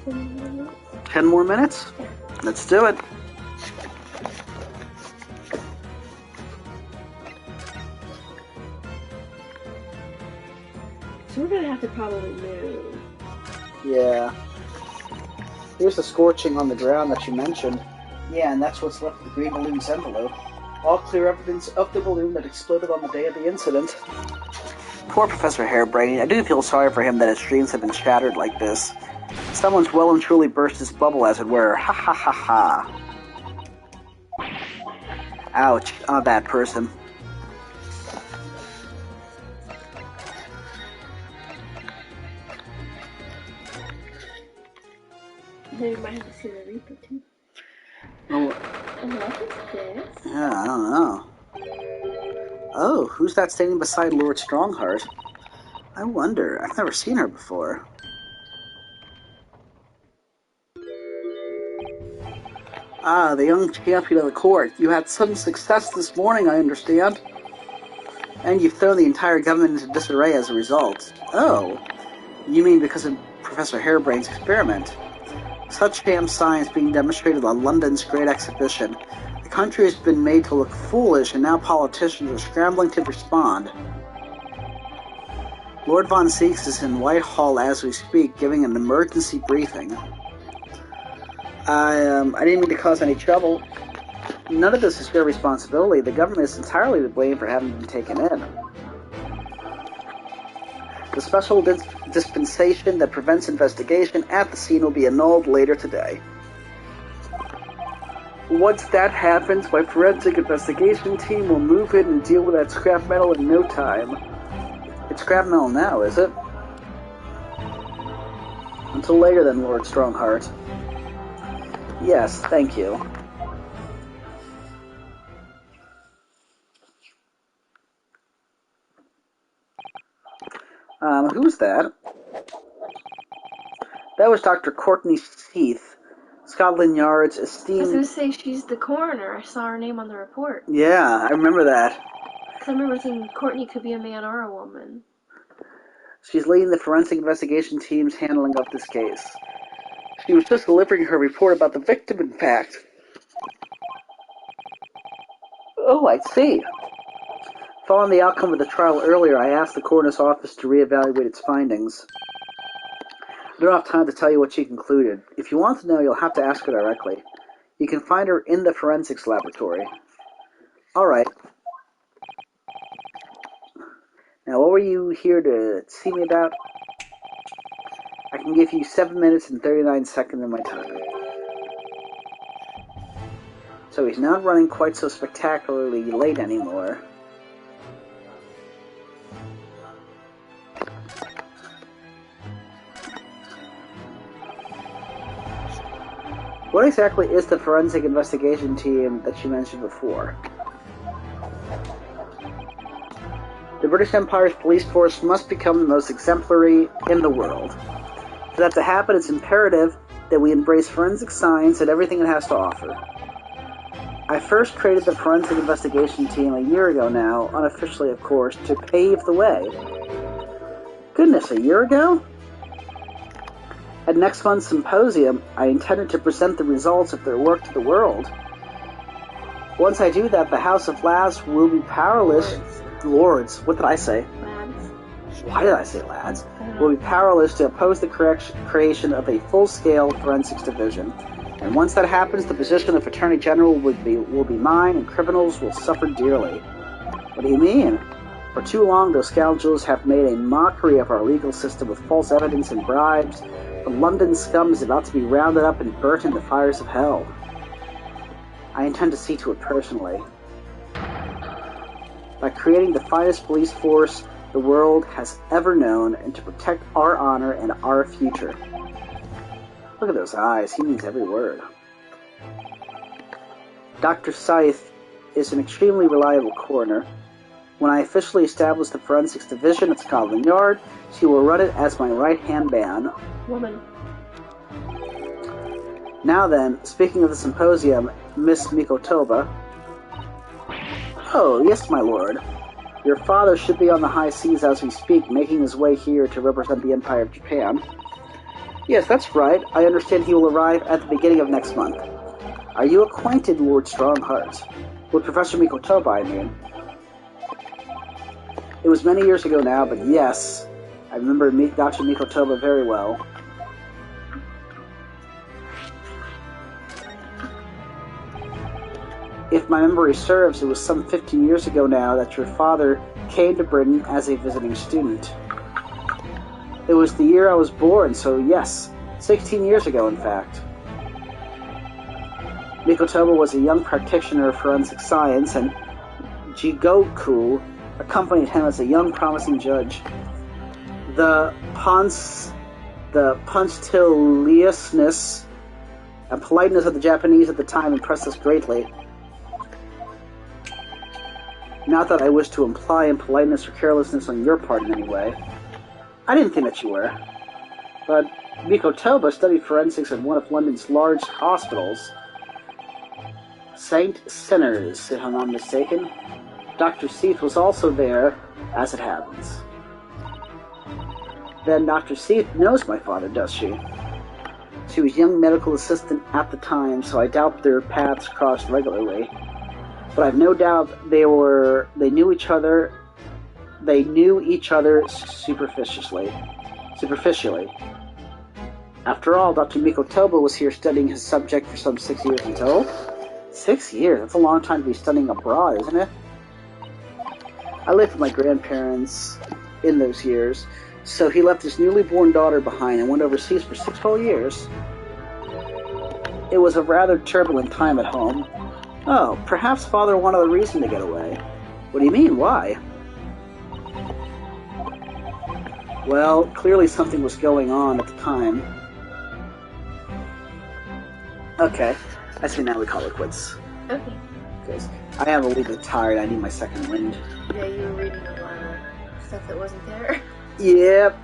[SPEAKER 2] 10 minutes?
[SPEAKER 1] 10 more minutes?
[SPEAKER 2] Yeah.
[SPEAKER 1] Let's do it.
[SPEAKER 2] So we're gonna have to probably move.
[SPEAKER 1] Yeah. Here's the scorching on the ground that you mentioned. Yeah, and that's what's left of the green balloon's envelope. All clear evidence of the balloon that exploded on the day of the incident. Poor Professor Harebrained. I do feel sorry for him that his dreams have been shattered like this. Someone's well and truly burst his bubble, as it were. Ha ha ha ha. Ouch, I'm a bad person.
[SPEAKER 2] Then you might have to see the Reaper too.
[SPEAKER 1] Oh.
[SPEAKER 2] And what is this?
[SPEAKER 1] Yeah, I don't know. Oh, who's that standing beside Lord Strongheart? I wonder. I've never seen her before. Ah, the young champion of the court. You had some success this morning, I understand. And you've thrown the entire government into disarray as a result. Oh, you mean because of Professor Harebrained's experiment? Such sham science being demonstrated on London's Great Exhibition. The country has been made to look foolish, and now politicians are scrambling to respond. Lord Von Seeks is in Whitehall as we speak, giving an emergency briefing. I didn't mean to cause any trouble. None of this is your responsibility. The government is entirely to blame for having been taken in. The special dispensation that prevents investigation at the scene will be annulled later today. Once that happens, my forensic investigation team will move in and deal with that scrap metal in no time. It's scrap metal now, is it? Until later then, Lord Strongheart. Yes, thank you. Who's that? That was Dr. Courtney Seath, Scotland Yard's esteemed...
[SPEAKER 2] I was going to say, she's the coroner. I saw her name on the report.
[SPEAKER 1] Yeah, I remember that.
[SPEAKER 2] I remember thinking Courtney could be a man or a woman.
[SPEAKER 1] She's leading the forensic investigation team's handling of this case. She was just delivering her report about the victim, in fact. Oh, I see. Following the outcome of the trial earlier, I asked the coroner's office to reevaluate its findings. I don't have time to tell you what she concluded. If you want to know, you'll have to ask her directly. You can find her in the forensics laboratory. All right. Now, what were you here to see me about? I can give you 7 minutes and 39 seconds of my time. So he's not running quite so spectacularly late anymore. What exactly is the forensic investigation team that you mentioned before? The British Empire's police force must become the most exemplary in the world. For that to happen, it's imperative that we embrace forensic science and everything it has to offer. I first created the forensic investigation team a year ago now, unofficially of course, to pave the way. Goodness, a year ago? At next month's symposium, I intended to present the results of their work to the world. Once I do that, the House of Lads will be powerless... Lords, what did I say?
[SPEAKER 2] Lads.
[SPEAKER 1] Why did I say lads? Will be powerless to oppose the creation of a full-scale forensics division. And once that happens, the position of Attorney General will be mine, and criminals will suffer dearly. What do you mean? For too long, those scoundrels have made a mockery of our legal system with false evidence and bribes. The London scum is about to be rounded up and burnt in the fires of hell. I intend to see to it personally. By creating the finest police force the world has ever known, and to protect our honor and our future. Look at those eyes, he means every word. Dr. Scythe is an extremely reliable coroner. When I officially establish the forensics division at Scotland Yard, she will run it as my right-hand man.
[SPEAKER 2] Woman.
[SPEAKER 1] Now then, speaking of the symposium, Miss Mikotoba. Oh, yes, my lord. Your father should be on the high seas as we speak, making his way here to represent the Empire of Japan. Yes, that's right. I understand he will arrive at the beginning of next month. Are you acquainted, Lord Strongheart? With Professor Mikotoba, I mean. It was many years ago now, but yes, I remember Dr. Mikotoba very well. If my memory serves, it was some 15 years ago now that your father came to Britain as a visiting student. It was the year I was born, so yes, 16 years ago in fact. Mikotoba was a young practitioner of forensic science, and Jigoku accompanied him as a young promising judge. The punctiliousness and politeness of the Japanese at the time impressed us greatly. Not that I wish to imply impoliteness or carelessness on your part in any way. I didn't think that you were. But Mikotoba studied forensics at one of London's large hospitals. St. Sinners, if I'm not mistaken. Dr. Seath was also there, as it happens. Then Dr. Seath knows my father, does she? She was young medical assistant at the time, so I doubt their paths crossed regularly. But I've no doubt they knew each other superficially. After all, Dr. Mikotoba was here studying his subject for some 6 years in total. 6 years? That's a long time to be studying abroad, isn't it? I lived with my grandparents in those years, so he left his newly born daughter behind and went overseas for 6 whole years. It was a rather turbulent time at home. Oh, perhaps Father wanted a reason to get away. What do you mean, why? Well, clearly something was going on at the time. Okay, I see now we call it quits.
[SPEAKER 2] Okay.
[SPEAKER 1] Because I am a little bit tired, I need my second wind.
[SPEAKER 2] Yeah, you were reading a lot of stuff that wasn't there.
[SPEAKER 1] Yep.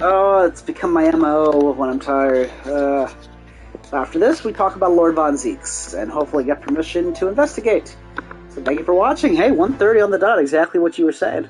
[SPEAKER 1] Oh, it's become my MO when I'm tired. After this, we talk about Lord Von Zeeks, and hopefully get permission to investigate. So thank you for watching. Hey, 1:30 on the dot, exactly what you were saying.